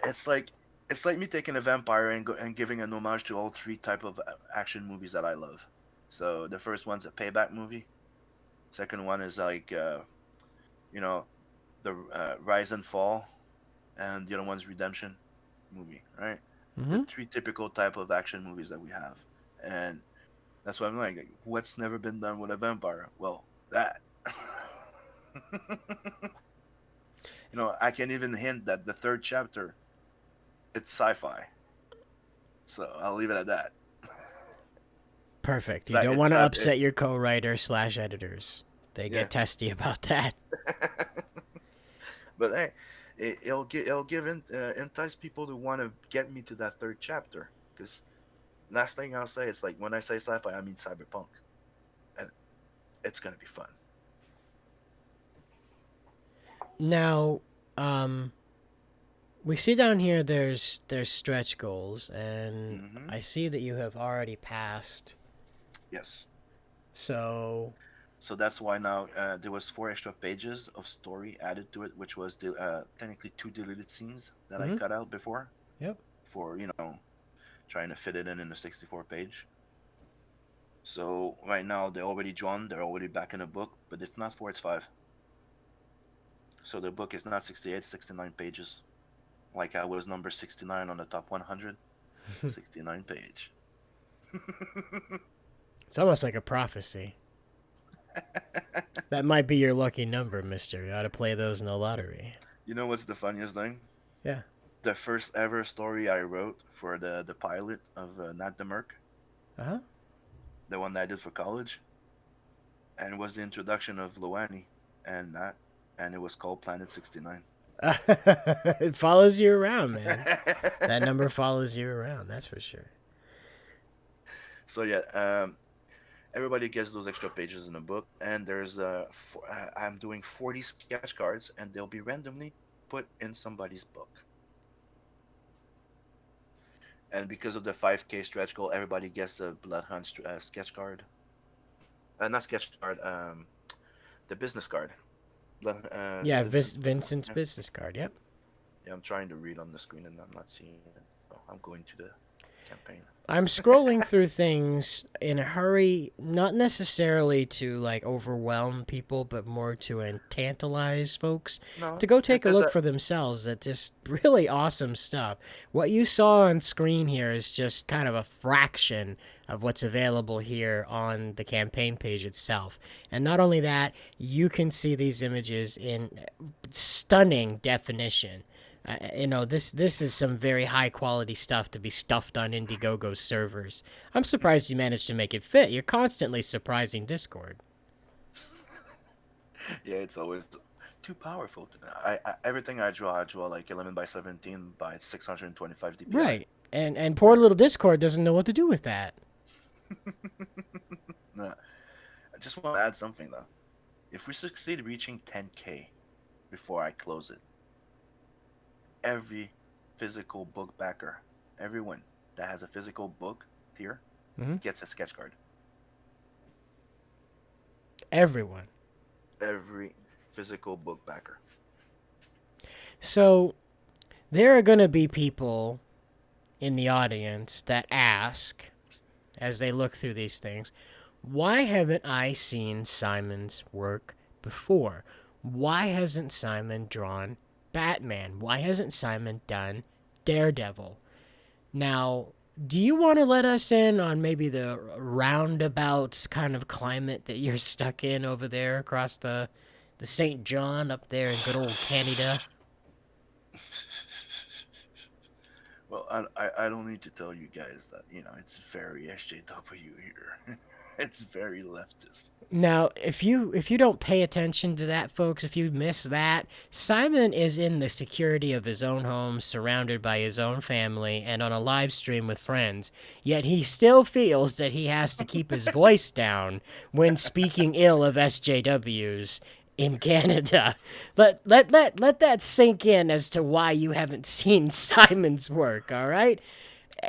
it's like me taking a vampire and giving an homage to all three type of action movies that I love. So the first one's a payback movie. Second one is like you know the rise and fall, and the other one's redemption movie, right? The Hmm. three typical type of action movies that we have, and that's why I'm like, what's never been done with a vampire? Well, that. I can even hint that the third chapter it's sci-fi, so I'll leave it at that. Perfect. It's You that. don't It's want to that. It, upset your co-writer/editors. They yeah. get testy about that. But hey, it'll entice people to want to get me to that third chapter. Because last thing I'll say is like when I say sci-fi, I mean cyberpunk, and it's gonna be fun. Now, um, we see down here there's stretch goals, and Hmm. I see that you have already passed. Yes. So, So that's why now there was 4 extra pages of story added to it, which was technically two deleted scenes that I hmm, cut out before yep. for trying to fit it in a 64 page. So right now they're already drawn, they're already back in the book, but it's not 4, it's 5. So the book is not 68, 69 pages. Like I was number 69 on the top 100, 69 page. It's almost like a prophecy. That might be your lucky number, mister. You ought to play those in the lottery. You know what's the funniest thing? Yeah. The first ever story I wrote for the pilot of Not the Merc, Uh the one that I did for college, and it was the introduction of Loani and Nat, and it was called Planet 69. huh. It follows you around, man. That number follows you around. That's for sure. So yeah, everybody gets those extra pages in the book, and I'm doing 40 sketch cards, and they'll be randomly put in somebody's book. And because of the 5K stretch goal, everybody gets a Bloodhunt sketch card. Not sketch card, the business card. Yeah, Vincent. Vincent's Yeah, business card. Yep. yeah, I'm trying to read on the screen and I'm not seeing it. So I'm going to the campaign. I'm scrolling through things in a hurry, not necessarily to like overwhelm people, but more to tantalize folks to No, go take a because look for themselves at just really awesome stuff. What you saw on screen here is just kind of a fraction of what's available here on the campaign page itself. And not only that, you can see these images in stunning definition. This is some very high quality stuff to be stuffed on Indiegogo's servers. I'm surprised you managed to make it fit. You're constantly surprising Discord. yeah, it's always too powerful. Everything I draw like 11 by 17 by 625 DPI. Right. And poor little Discord doesn't know what to do with that. Nah, I just want to add something though. If we succeed reaching 10K before I close it, every physical book backer, everyone that has a physical book tier, Mhm. gets a sketch card. Everyone. Every physical book backer. So there are going to be people in the audience that ask, as they look through these things, why haven't I seen Simon's work before? Why hasn't Simon drawn Batman? Why hasn't Simon done Daredevil? Now, do you want to let us in on maybe the roundabouts kind of climate that you're stuck in over there across the St. John up there in good old Canada? Well, I don't need to tell you guys that, it's very SJW here. It's very leftist. Now, if you don't pay attention to that, folks, if you miss that, Simon is in the security of his own home, surrounded by his own family, and on a live stream with friends. Yet he still feels that he has to keep his voice down when speaking ill of SJWs in Canada. Let that sink in as to why you haven't seen Simon's work. All right,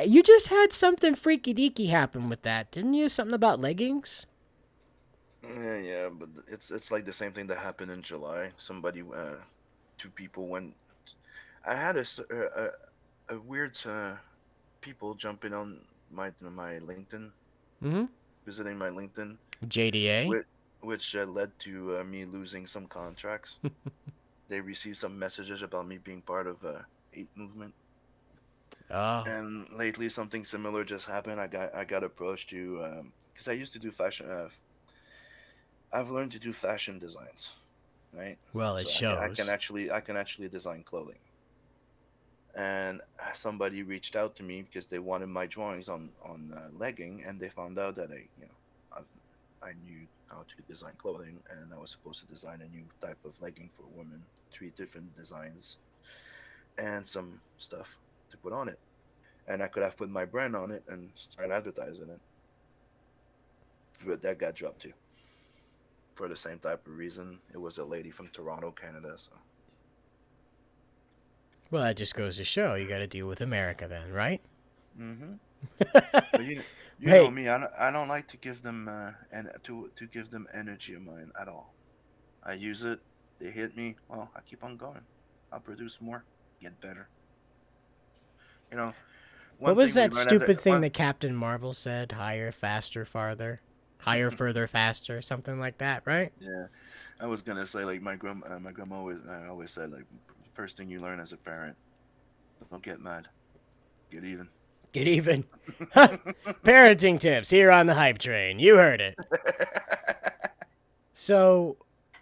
you just had something freaky deaky happen with that, didn't you? Something about leggings. Yeah, but it's like the same thing that happened in July. Two people went. I had a weird people jumping on my LinkedIn, Mm-hmm. visiting my LinkedIn, JDA. which led to me losing some contracts. They received some messages about me being part of a hate movement. Oh, And lately, something similar just happened. I got approached to because I used to do fashion. I've learned to do fashion designs, right? well, it So shows. I can actually design clothing. And somebody reached out to me because they wanted my drawings on legging, and they found out that I knew how to design clothing, and I was supposed to design a new type of legging for women, 3 different designs, and some stuff to put on it. And I could have put my brand on it and start advertising it, but that got dropped too for the same type of reason. It was a lady from Toronto, Canada. So, Well, that just goes to show you got to deal with America then, right? hmm but you know Hey, me. I don't like to give them and to give them energy of mine at all. I use it. They hit me. Well, I keep on going. I'll produce more, get better. You know, what one was thing we that learn as a stupid thing one. that Captain Marvel said? Higher, faster, farther. Higher, further, faster. Something like that, right? Yeah, I was gonna say like my grandma always said like first thing you learn as a parent, don't get mad, get even. Get even. Huh. Parenting tips here on the hype train. You heard it. So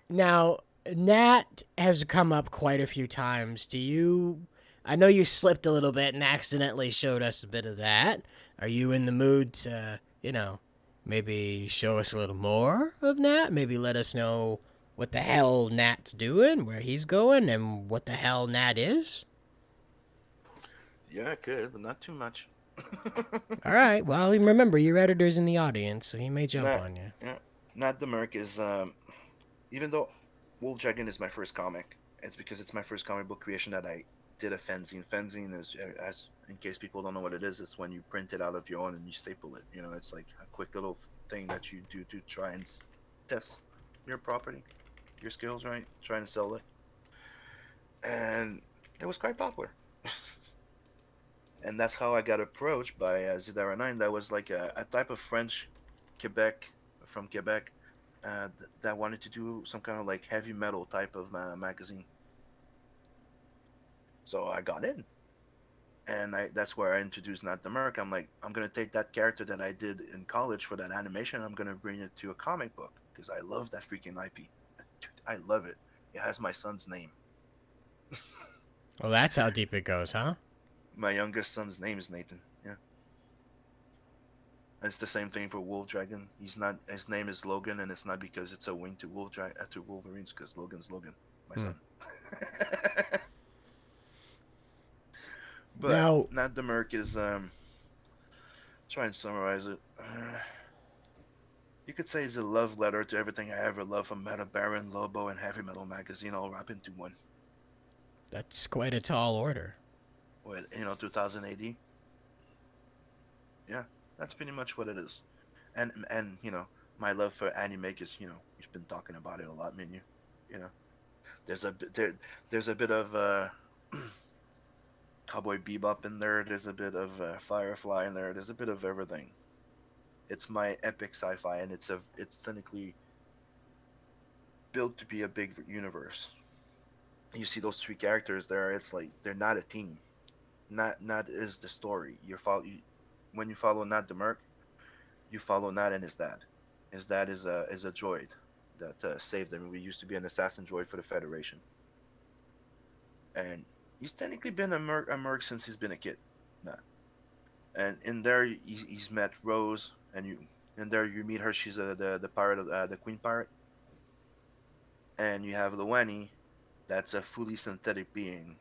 now Nat has come up quite a few times. Do you? I know you slipped a little bit and accidentally showed us a bit of that. Are you in the mood to, maybe show us a little more of Nat? Maybe let us know what the hell Nat's doing, where he's going, and what the hell Nat is? Yeah, I could, but not too much. All right. Well, remember, your editor's in the audience, so he may jump Not, on you. yeah, not the Merc is even though Wolf Dragon is my first comic, it's because it's my first comic book creation that I did a fanzine. Fanzine is as in case people don't know what it is, it's when you print it out of your own and you staple it. It's like a quick little thing that you do to try and test your property, your skills, right? Trying to sell it, and it was quite popular. And that's how I got approached by Zidara 9. That was like a type of French Quebec from Quebec that wanted to do some kind of like heavy metal type of magazine. So I got in, and that's where I introduced Not the Merc. I'm like, I'm gonna take that character that I did in college for that animation. I'm gonna bring it to a comic book because I love that freaking IP. Dude, I love it. It has my son's name. Well, that's how deep it goes, huh? My youngest son's name is Nathan. Yeah. It's the same thing for Wolf Dragon. He's not. His name is Logan, and it's not because it's a wing to to Wolverines, because Logan's Logan, my Hmm. son. But Now, Not the Merc is try and summarize it. You could say it's a love letter to everything I ever loved from Meta Baron, Lobo, and Heavy Metal Magazine, all wrapped into one. that's quite a tall order. With 2000 AD. Yeah, that's pretty much what it is. And my love for anime, because we've been talking about it a lot, Minu. You know, there's a bit of Cowboy Bebop in there. There's a bit of Firefly in there. There's a bit of everything. It's my epic sci-fi, and it's technically built to be a big universe. You see those three characters there. It's like they're not a team. Not is the story. When you follow Not the Merc, you follow Nat and his dad. His dad is a droid that saved them. We used to be an assassin droid for the Federation, and he's technically been a merc since he's been a kid. Nat. And in there, he's met Rose, and in there you meet her. She's the pirate of the Queen Pirate, and you have Luani, that's a fully synthetic being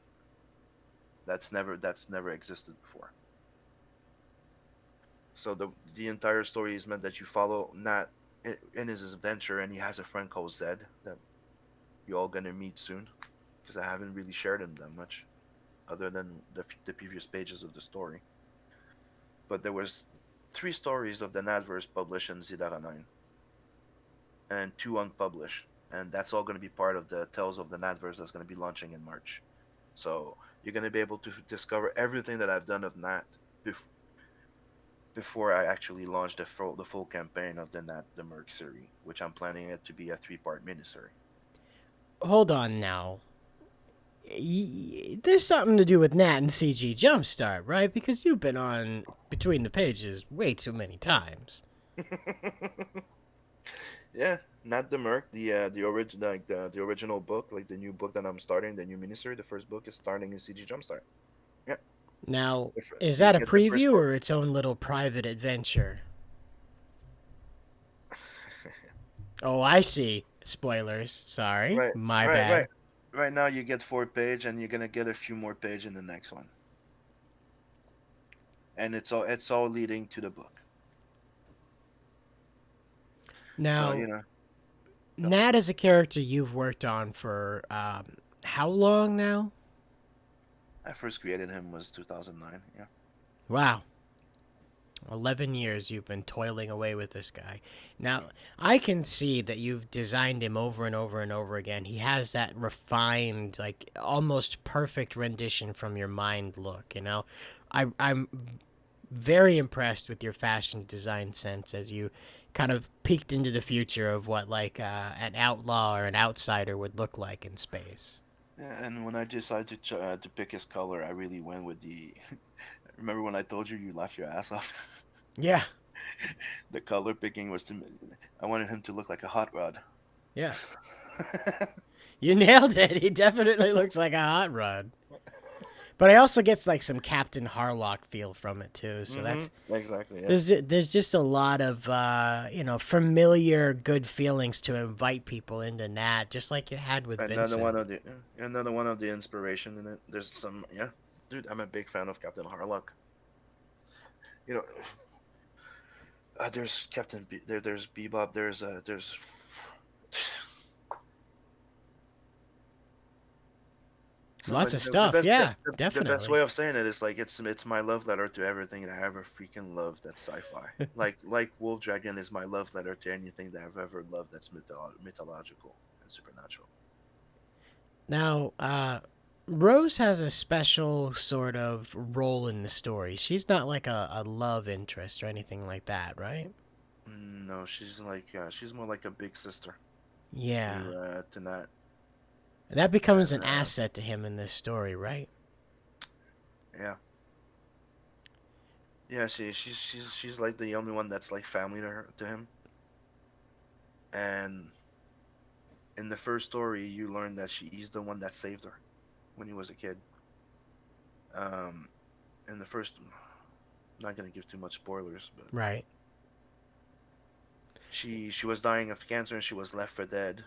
that's never existed before. So the entire story is meant that you follow Nat in his adventure, and he has a friend called Zed that you're all gonna meet soon, because I haven't really shared him that much, other than the previous pages of the story. But there was three stories of the Natverse published in Zidara 9, and two unpublished, and that's all going to be part of the Tales of the Natverse that's going to be launching in March. So you're going to be able to discover everything that I've done of Nat bef- before I actually launch the full campaign of the Nat the Merc series, which I'm planning it to be a 3-part miniseries. hold on now. There's something to do with Nat and CG Jumpstart, right? Because you've been on Between the Pages way too many times. Yeah, not the Merc, the original, like the original book, like the new book that I'm starting, the new miniseries. The first book is starting in CG Jumpstart. Yeah, Now, is you that a get the first preview book. or its own little private adventure? Oh, I see. Spoilers. Sorry. Right, My right, right. bad. Right now you get 4 page, and you're gonna get a few more page in the next one, and it's all leading to the book. So Now, no, Nat is a character you've worked on for how long now? I first created him was 2009. Yeah, Wow. 11 years you've been toiling away with this guy. yeah, Now, I can see that you've designed him over and over and over again. He has that refined, like almost perfect rendition from your mind look, you know? I'm very impressed with your fashion design sense as you kind of peeked into the future of what like an outlaw or an outsider would look like in space. yeah. And when I decided to pick his color, I really went with the. Remember when I told you laughed your ass off? Yeah. The color picking was to. I wanted him to look like a hot rod. Yeah. You nailed it. He definitely looks like a hot rod. But I also gets like some Captain Harlock feel from it too. So that's Exactly. Yeah. there's just a lot of familiar good feelings to invite people into Nat, just like you had with Another one Vincent. of the another one of the inspiration in it. There's some, yeah, dude. I'm a big fan of Captain Harlock. You know, there's there's Bebop. There's Lots somebody. of The stuff. best Yeah, the best definitely. way of saying it is like it's my love letter to everything that I ever freaking loved that's sci-fi. Like Wolf Dragon is my love letter to anything that I've ever loved that's mythological and supernatural. Now, Rose has a special sort of role in the story. She's not like a love interest or anything like that, right? No, she's more like a big sister Yeah. to Nat. And that becomes And an asset to him in this story, right? yeah, yeah, she's like the only one that's like family to him. And in the first story, you learn that he's the one that saved her when he was a kid. Um, in the first, I'm not gonna give too much spoilers, but Right. she was dying of cancer and she was left for dead,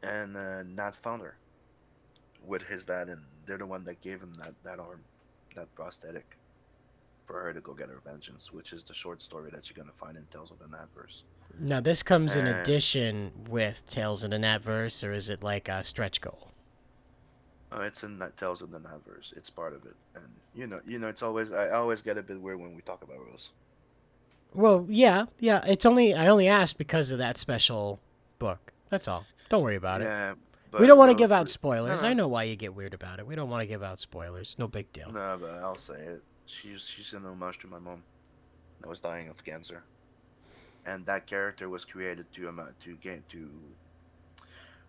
and Nat found her with his dad, and they're the one that gave him that arm, that prosthetic, for her to go get her vengeance, which is the short story that you're gonna find in Tales of the Natverse. Now, this comes in And addition with Tales in the Natverse, or is it like a stretch goal? it's in that Tales of the Natverse. It's part of it, and it's always I always get a bit weird when we talk about Rose. Well, yeah, yeah. It's only I only asked because of that special book. That's all. Don't worry about it. Yeah, We but don't want to Rose, give out no, spoilers. I no, know why you get weird about it. We don't want to give out spoilers. No big deal. no, but I'll say it. She's an homage to my mom that was dying of cancer, and that character was created to get to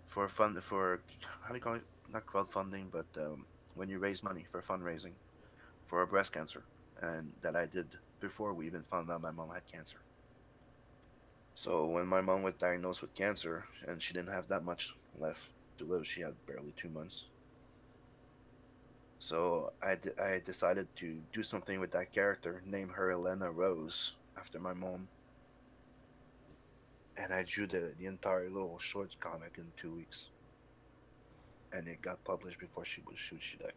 for fund for how do you call it? Not crowdfunding, but when you raise money for fundraising for breast cancer, and that I did before we even found out my mom had cancer. So when my mom was diagnosed with cancer and she didn't have that much left to live, she had barely 2 months. So I decided to do something with that character, name her Elena Rose after my mom, and I drew the entire little short comic in 2 weeks, and it got published before she died.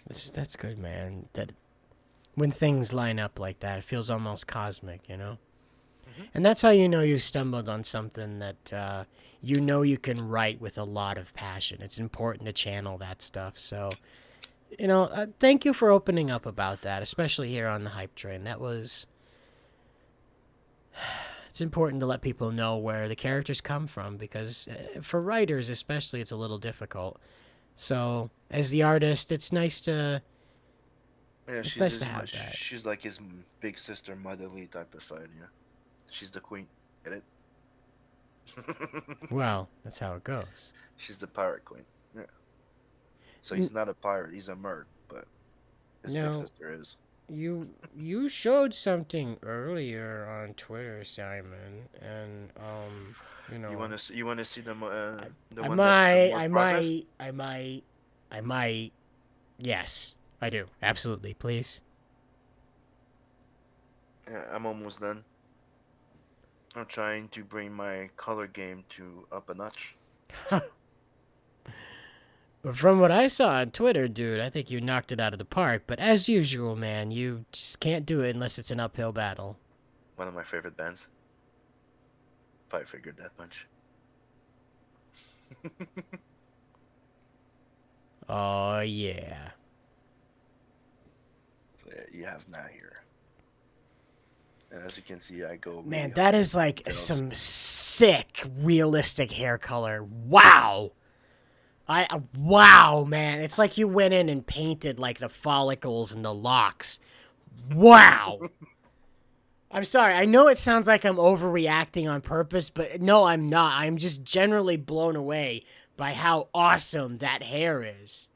That's good, man. That when things line up like that, it feels almost cosmic, you know. Mm-hmm. And that's how you know you stumbled on something that you know you can write with a lot of passion. It's important to channel that stuff. So, thank you for opening up about that, especially here on the Hype Train. That was. It's important to let people know where the characters come from because for writers, especially, it's a little difficult. So, as the artist, Yeah, it's nice to have that. she's like his big sister, motherly type of side. Yeah, she's the queen. Get it? Well, that's how it goes. She's the pirate queen. Yeah. So N- he's not a pirate; he's a merc, but his big No, sister is. you showed something earlier on Twitter, Simon, and You want to see I, the I one that's got might, more I progress? might, I might, I might. Yes, I do. Absolutely, please. Yeah, I'm almost done. I'm trying to bring my color game to up a notch. From what I saw on Twitter, dude, I think you knocked it out of the park. But as usual, man, you just can't do it unless it's an uphill battle. One of my favorite bands. If I figured that much. Oh yeah. So yeah, you have not here. And as you can see, I go really Man, that hard is in like details. some sick, realistic hair color. Wow. Wow, man. It's like you went in and painted like the follicles and the locks. Wow. I'm sorry. I know it sounds like I'm overreacting on purpose, but no, I'm not. I'm just generally blown away by how awesome that hair is.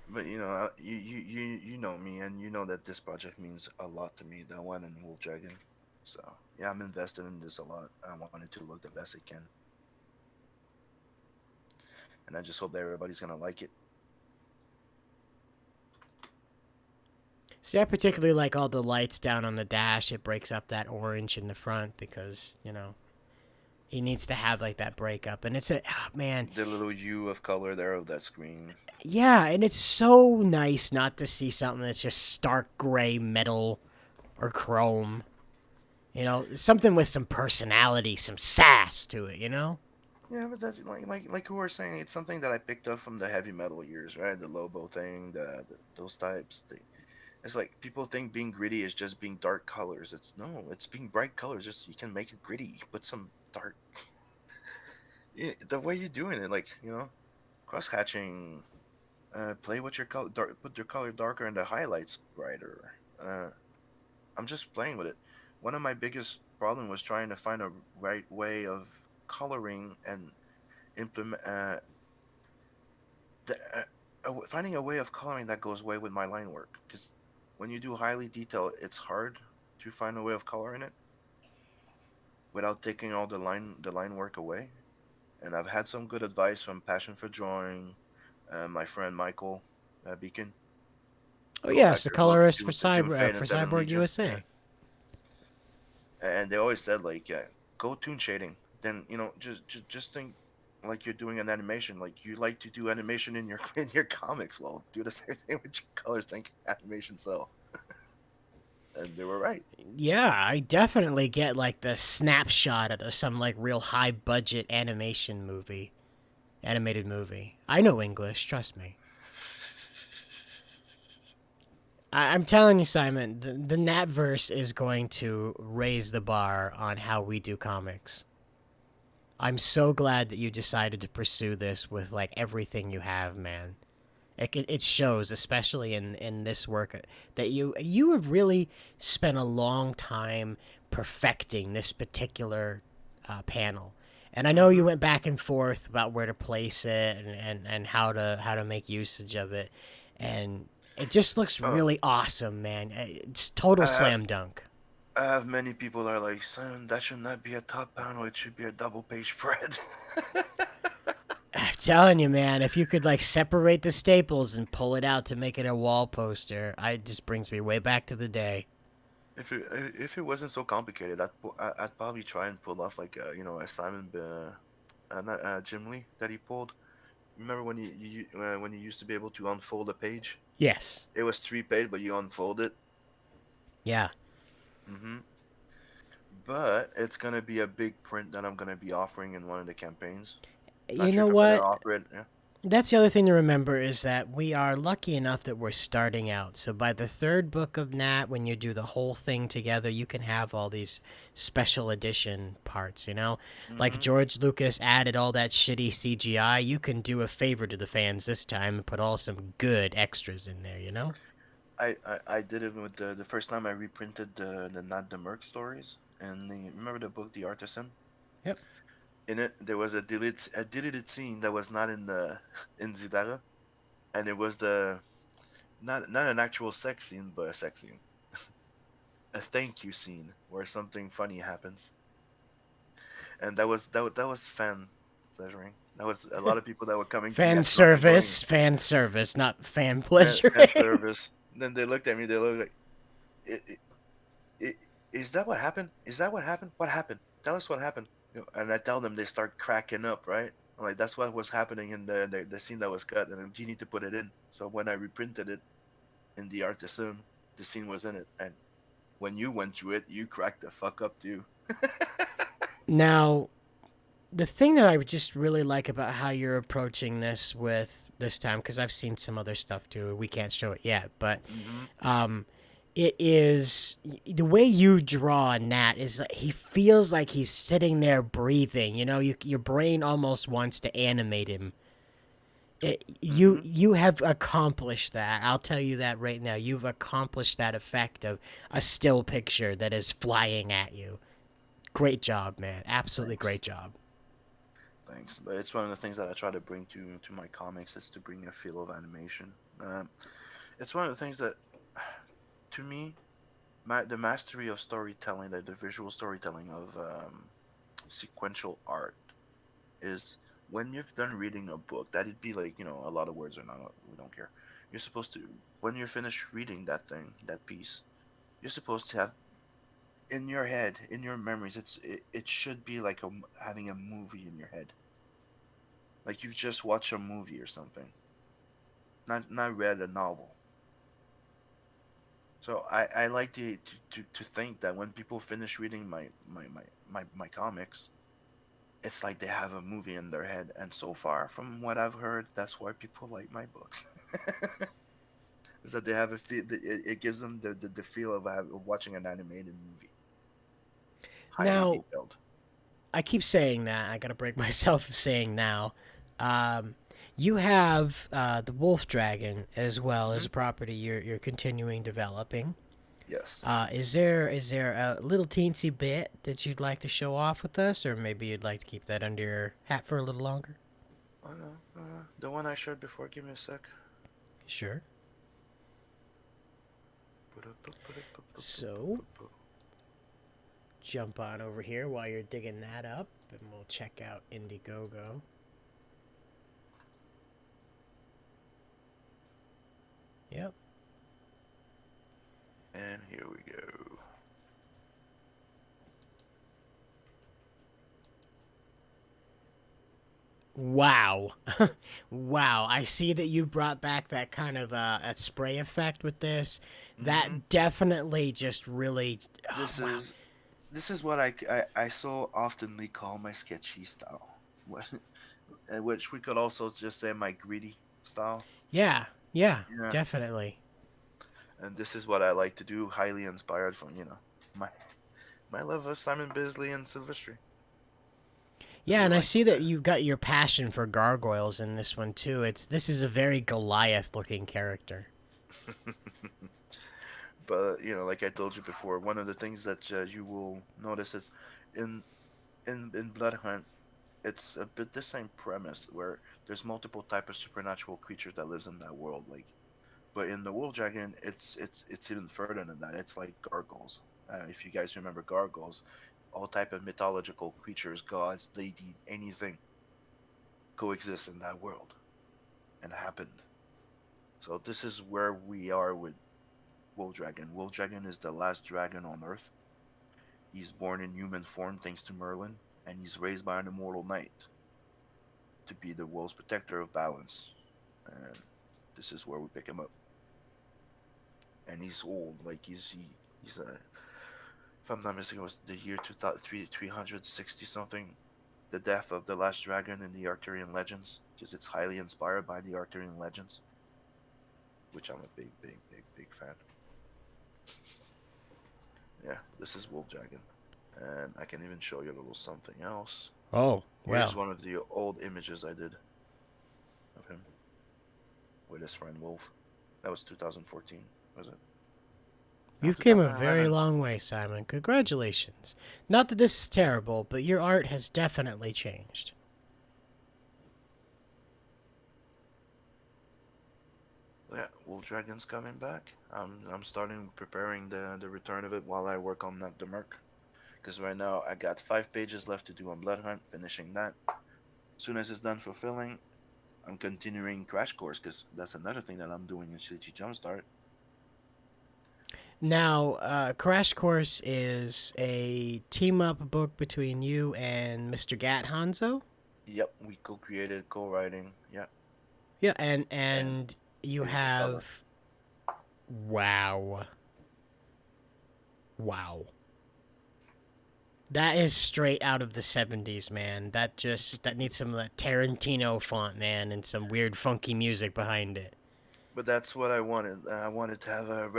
But you know me, and you know that this project means a lot to me. That one and Wolf Dragon. So yeah, I'm invested in this a lot. I want it to look the best it can, and I just hope that everybody's gonna like it. See, I particularly like all the lights down on the dash. It breaks up that orange in the front because, he needs to have like that breakup. And man, The little U of color there of that screen. yeah, and it's so nice not to see something that's just stark gray metal or chrome. Something with some personality, some sass to it. Yeah, but that's like we were saying, it's something that I picked up from the heavy metal years, right? The Lobo thing, those types. It's like people think being gritty is just being dark colors. It's no, it's being bright colors. Just you can make it gritty. Put some dark. Yeah, the way you're doing it, like cross hatching. Play with your color, put your color darker and the highlights brighter. I'm just playing with it. One of my biggest problem was trying to find a right way of coloring and implement finding a way of coloring that goes away with my line work. Because when you do highly detailed, it's hard to find a way of coloring it without taking all the line work away. And I've had some good advice from Passion for Drawing, my friend Michael Beacon. Oh Go back yes, to the your book, colorist Doom Fate for and Seven Cyborg Legion. Yeah. USA. And they always said like, yeah, go toon shading. Then just think like you're doing an animation. Like you like to do animation in your in your comics. Well, do the same thing with your colors. Think animation sell. And they were right. Yeah, I definitely get like the snapshot of some like real high budget animated movie. I know English, trust me. I'm telling you, Simon, the Natverse is going to raise the bar on how we do comics. I'm so glad that you decided to pursue this with like everything you have, man. It shows, especially in this work, that you have really spent a long time perfecting this particular panel. And I know you Mm-hmm. went back and forth about where to place it and how to make usage of it, and it just looks Oh, really awesome, man. It's total I have slam dunk. I have many people that are like, son, that should not be a top panel. It should be a double page spread. I'm telling you, man, if you could like separate the staples and pull it out to make it a wall poster, it just brings me way back to the day. If it wasn't so complicated, I'd probably try and pull off like a Simon not, Jim Lee that he pulled. Remember when you used to be able to unfold a page? Yes. It was 3 page, but you unfold it. Yeah. Mm-hmm. But it's gonna be a big print that I'm gonna be offering in one of the campaigns. You Not sure know if I'm gonna what? offer it. Yeah. That's the other thing to remember is that we are lucky enough that we're starting out. So by the third book of Nat, when you do the whole thing together, you can have all these special edition parts, you know? Like Mm-hmm. George Lucas added all that shitty CGI. You can do a favor to the fans this time and put all some good extras in there, you know? I did it with the first time I reprinted the Not the Merc stories, and remember the book The Artisan. Yep. In it, there was a deleted scene that was not in the in Zidara, and it was the not an actual sex scene, but a sex scene, a thank you scene where something funny happens, and that was fan pleasuring. That was a lot of people that were coming to me after work and going Fan service, not fan fan pleasuring. service. Then they looked at me. They looked like, I I "Is that what happened? Is that what happened? What happened? Tell us what happened." And I tell them, they start cracking up. Right? I'm like, that's what was happening in the scene that was cut, and you need to put it in. So when I reprinted it in the Artisan, the scene was in it, and when you went through it, you cracked the fuck up too. Now, the thing that I would just really like about how you're approaching this time, because I've seen some other stuff too. We can't show it yet, but Hmm. um, it is the way you draw Nat is like, he feels like he's sitting there breathing. You know, your brain almost wants to animate him. Hmm. You have accomplished that. I'll tell you that right now. You've accomplished that effect of a still picture that is flying at you. Great job, man. Absolutely Thanks. great job. Thanks. But it's one of the things that I try to bring to my comics is to bring a feel of animation. It's one of the things that, to me, the mastery of storytelling, the visual storytelling of sequential art, is when you've done reading a book. That'd be like a lot of words or not. We don't care. You're supposed to, when you're finished reading that piece, you're supposed to have in your head, in your memories. It should be like having a movie in your head, like you've just watched a movie or something, not read a novel. So I like to think that when people finish reading my comics, it's like they have a movie in their head. And so far, from what I've heard, that's why people like my books. Is that they have a feel? It gives them the feel of watching an animated movie, highly Now, detailed. I keep saying that. I gotta break myself of saying now. Um, You have the Wolf Dragon as well as a property you're continuing developing. Yes. Is there a little teensy bit that you'd like to show off with us, or maybe you'd like to keep that under your hat for a little longer? The one I showed before. Give me a sec. Sure. So, jump on over here while you're digging that up, and we'll check out Indiegogo. Yep. And here we go. Wow. Wow. I see that you brought back that kind of a spray effect with this. That definitely just really. This Wow. is this is what I so oftenly call my sketchy style, which we could also just say my greedy style. Yeah. Yeah. Yeah, Definitely. and this is what I like to do, highly inspired from my my love of Simon Bisley and Silvestri. I Yeah, do and I like see that you've got your passion for gargoyles in this one too. This is a very Goliath looking character. But like I told you before, one of the things that you will notice is in in Bloodhunt, it's a bit the same premise where there's multiple type of supernatural creatures that lives in that world. Like, but in the Wolf Dragon, it's even further than that. It's like gargoyles. If you guys remember gargoyles, all type of mythological creatures, gods, deity, anything coexist in that world and happened. So this is where we are with Wolf Dragon. Wolf Dragon is the last dragon on Earth. He's born in human form thanks to Merlin, and he's raised by an immortal knight to be the world's protector of balance. And this is where we pick him up. And he's old, like he's if I'm not mistaken, it was the year 360 something. The death of the last dragon in the Arthurian legends, because it's highly inspired by the Arthurian legends, which I'm a big fan. Yeah, this is Wolf Dragon, and I can even show you a little something else. Oh, Here's well. one of the old images I did of him with his friend Wolf. That was 2014, was it? No, You've came a very 2011. long way, Simon. Congratulations. Not that this is terrible, but your art has definitely changed. Yeah, Wolf Dragon's coming back. I'm starting preparing the return of it while I work on the Merc. Because right now I got 5 pages left to do on Bloodhunt, finishing that. As soon as it's done fulfilling, I'm continuing Crash Course because that's another thing that I'm doing in CG Jumpstart. Now, Crash Course is a team up book between you and Mr. Gat Hanzo. Yep, we co-created, co-writing. Yep, Yeah, and and you here's the cover. have. Wow. Wow. That is straight out of the 70s, man. That needs some of that Tarantino font, man, and some weird funky music behind it. But that's what I wanted. I wanted to have a.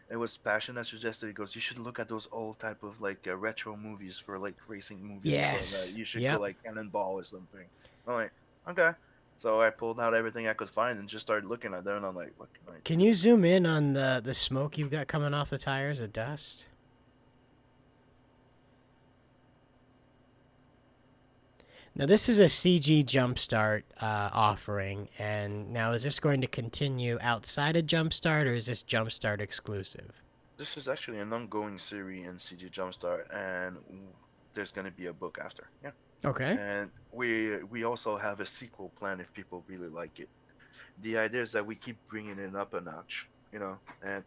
It was Passion that suggested. He goes, you should look at those old type of like retro movies for like racing movies and stuff. Yes. You should go Yep. like Cannonball or something. I'm like, okay. So I pulled out everything I could find and just started looking at them. And I'm like, what can I Can do? you zoom in on the smoke you've got coming off the tires, the dust? Now this is a CG Jumpstart offering, and now is this going to continue outside of Jumpstart, or is this Jumpstart exclusive? This is actually an ongoing series in CG Jumpstart, and there's gonna be a book after. Yeah, Okay. and we also have a sequel plan if people really like it. The idea is that we keep bringing it up a notch, and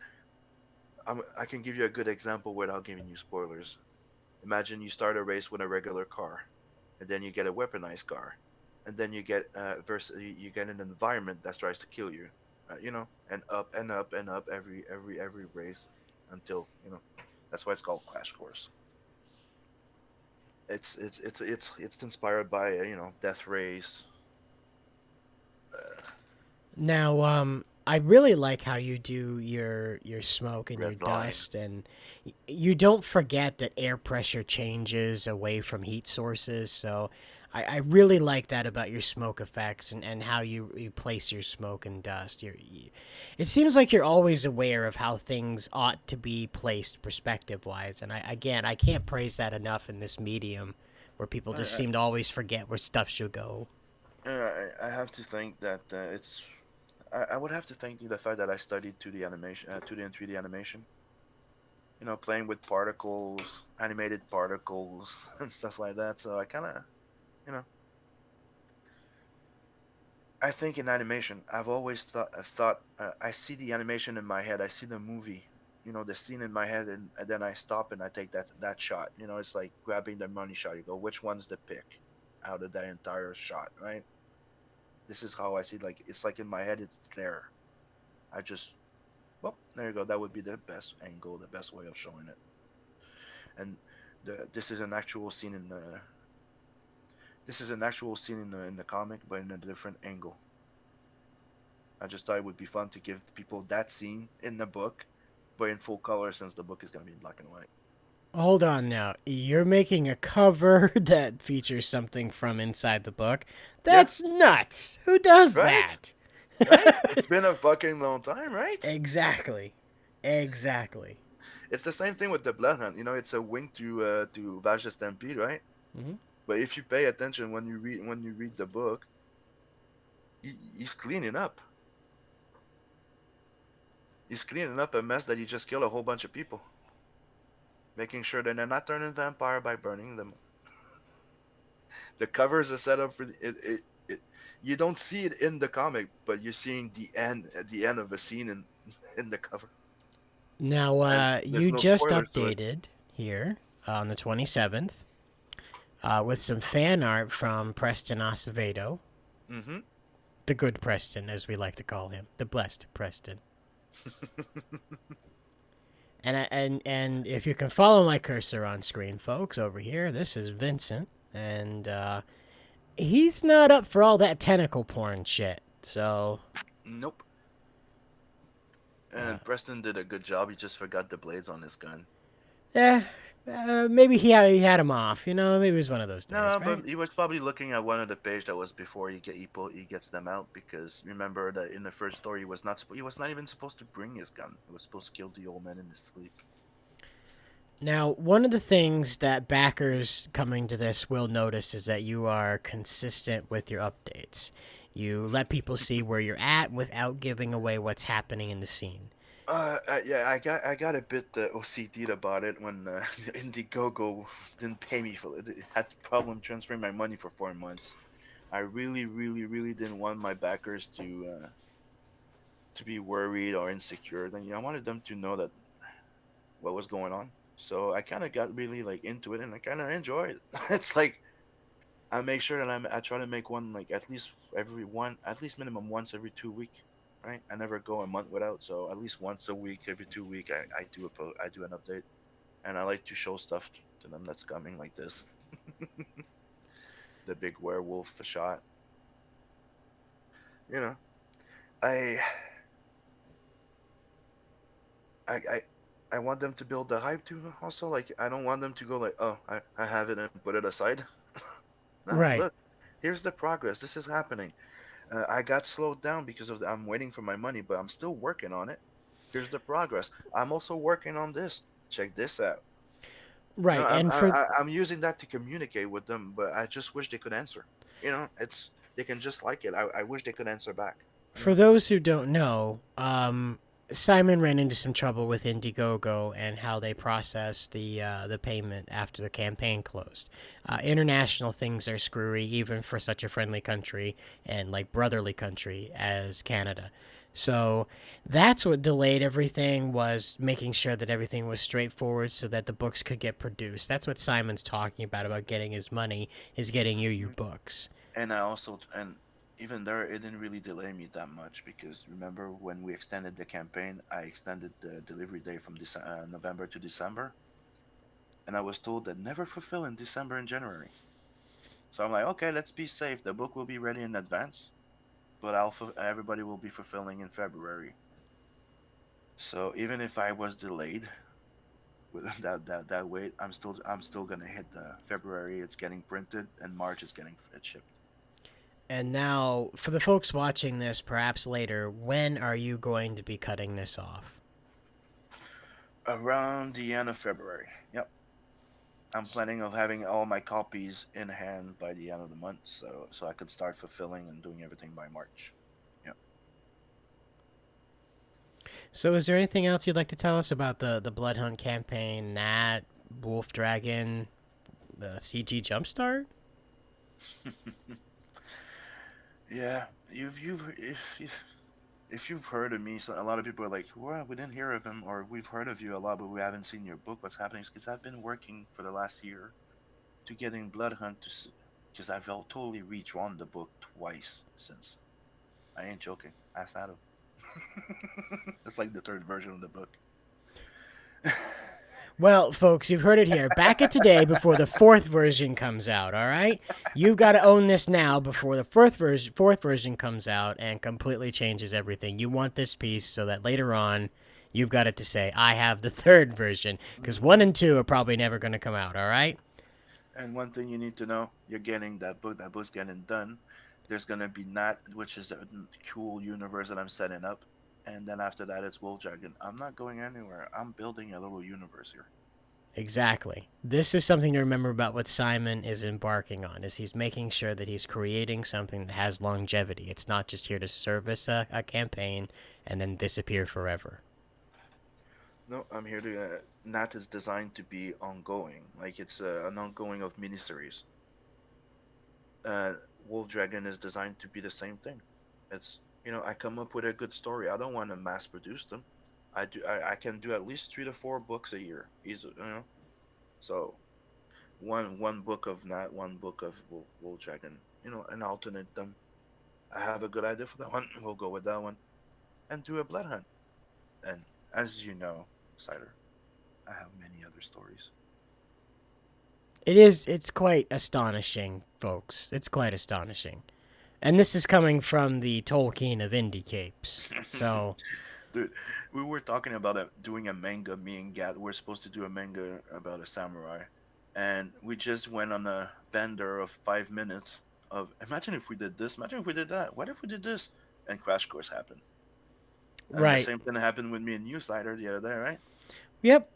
I can give you a good example without giving you spoilers. Imagine you start a race with a regular car, and then you get a weaponized car, and then you get an environment that tries to kill you, and up and up and up every race until that's why it's called Crash Course. It's inspired by Death Race. uh, Now, I really like how you do your smoke and your Red Line. dust, and you don't forget that air pressure changes away from heat sources. So, I really like that about your smoke effects and how you place your smoke and dust. It seems like you're always aware of how things ought to be placed perspective wise. And I can't praise that enough in this medium where people just I, seem to always forget where stuff should go. I have to think that it's. I would have to thank the fact that I studied 2D animation, 2D and 3D animation. Playing with particles, animated particles, and stuff like that. So I kind of, you know, I think in animation, I've always thought I see the animation in my head. I see the movie, the scene in my head, and then I stop and I take that shot. It's like grabbing the money shot. You go, which one's the pick out of that entire shot, right? This is how I see. Like it's like in my head, it's there. I just, well, there you go. That would be the best angle, the best way of showing it. And this is an actual scene in the. This is an actual scene in the comic, but in a different angle. I just thought it would be fun to give people that scene in the book, but in full color since the book is going to be in black and white. Hold on now. You're making a cover that features something from inside the book? Yeah, That's nuts. Who does right? that? Right? It's been a fucking long time, right? Exactly. Exactly. It's the same thing with the Bloodhunt. It's a wink to Vash the Stampede, right? Hmm. But if you pay attention when you read the book, he's cleaning up. He's cleaning up a mess that he just killed a whole bunch of people, making sure that they're not turning vampire by burning them. The covers are set up for it. You don't see it in the comic, but you're seeing the end of a scene in the cover. Now, And there's you no just spoilers to it. updated here on the 27th with some fan art from Preston Acevedo, Mm-hmm. the good Preston, as we like to call him, the blessed Preston. And if you can follow my cursor on screen, folks, over here, this is Vincent, and he's not up for all that tentacle porn shit. So, Nope. uh, And Preston did a good job. He just forgot the blades on his gun. yeah, maybe he had him off. Maybe it was one of those days, No, right? but he was probably looking at one of the page that was before he gets them out, because remember that in the first story he was not even supposed to bring his gun. He was supposed to kill the old man in his sleep. Now, one of the things that backers coming to this will notice is that you are consistent with your updates. You let people see where you're at without giving away what's happening in the scene. Yeah, I got a bit OCD'd about it when Indiegogo didn't pay me for it. It had problem transferring my money for 4 months. I really, really, really didn't want my backers to be worried or insecure. Then I wanted them to know that what was going on. So I kind of got really like into it, and I kind of enjoy it. It's like I make sure that I try to make one like at least minimum once every 2 week, right? I never go a month without, so at least once a week, every 2 week, I do an update, and I like to show stuff to them that's coming like this, the big werewolf shot. You know, I I I. I want them to build the hype too. Also, like I don't want them to go like, "Oh, I have it and put it aside." No, Right. look, here's the progress. This is happening. I got slowed down because I'm waiting for my money, but I'm still working on it. Here's the progress. I'm also working on this. Check this out. Right. I'm And I, for I- I'm using that to communicate with them, but I just wish they could answer. It's they can just like it. I wish they could answer back. You for know. those who don't know, Simon ran into some trouble with Indiegogo and how they process the payment after the campaign closed. International things are screwy, even for such a friendly country and like brotherly country as Canada. So that's what delayed everything, was making sure that everything was straightforward so that the books could get produced. That's what Simon's talking about getting his money, is getting you your Mhm. books. And even there, it didn't really delay me that much because remember when we extended the campaign, I extended the delivery date from November to December, and I was told that never fulfill in December and January. So I'm like, okay, let's be safe. The book will be ready in advance, but everybody will be fulfilling in February. So even if I was delayed, with that weight. I'm still gonna hit the February. It's getting printed, and March is getting it shipped. And now, for the folks watching this, perhaps later, when are you going to be cutting this off? Around the end of February. Yep. I'm planning of having all my copies in hand by the end of the month, so I could start fulfilling and doing everything by March. Yep. So, is there anything else you'd like to tell us about the Bloodhunt campaign, Nat, Wolf Dragon, the CG Jumpstart? Yeah, if you've heard of me, so a lot of people are like, "Well, we didn't hear of him," or "We've heard of you a lot, but we haven't seen your book. What's happening?" Because I've been working for the last year to getting Bloodhunt to, because I've totally redrawn the book twice since. I ain't joking. Ask Adam. It's like the third version of the book. Well, folks, you've heard it here. Back it today before the fourth version comes out, all right? You've got to own this now before the fourth version comes out and completely changes everything. You want this piece so that later on you've got it to say, I have the third version, because 1 and 2 are probably never going to come out, all right? And one thing you need to know, you're getting that book. That book's getting done. There's gonna be Nat, which is a cool universe that I'm setting up, and then after that, it's Wolf Dragon. I'm not going anywhere. I'm building a little universe here. Exactly. This is something to remember about what Simon is embarking on, is he's making sure that he's creating something that has longevity. It's not just here to service a campaign and then disappear forever. No, I'm here to. Nat is designed to be ongoing, like it's an ongoing of miniseries. Uh, Wolf Dragon is designed to be the same thing. It's I come up with a good story. I don't want to mass produce them. I can do at least 3 to 4 books a year. Easy. So one book of Nat, one book of Wolf Dragon. And alternate them. I have a good idea for that one. We'll go with that one, and do a blood hunt. And as you know, Cider, I have many other stories. It's quite astonishing, folks. It's quite astonishing. And this is coming from the Tolkien of indie capes. So, Dude, we were talking about doing a manga. Me and Gat, we're supposed to do a manga about a samurai, and we just went on a bender of 5 minutes. Of imagine if we did this. Imagine if we did that. What if we did this? And Crash Course happened. And the right. same thing happened with me and you, Cider, the other day, right? Yep.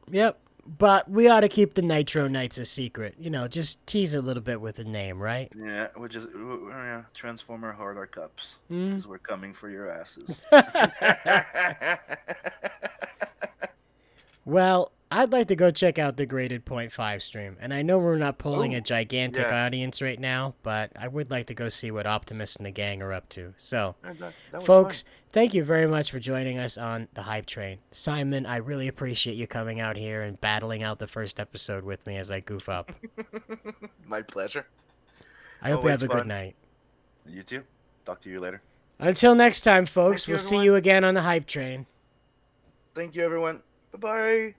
Yep. But we ought to keep the Nitro Knights a secret. Just tease a little bit with the name, right? Yeah, which is yeah, Transformer Hardcore Cups, Mm? because we're coming for your asses. Well, I'd like to go check out the Graded Point 5 stream. And I know we're not pulling a Oh, gigantic yeah, audience right now, but I would like to go see what Optimus and the gang are up to. So, that was fun. folks, thank you very much for joining us on the Hype Train. Simon, I really appreciate you coming out here and battling out the first episode with me as I goof up. My pleasure. I hope you have Always a good fun. night. You too. Talk to you later. Until next time, folks, Thank you, we'll see everyone. you again on the Hype Train. Thank you, everyone. Bye bye.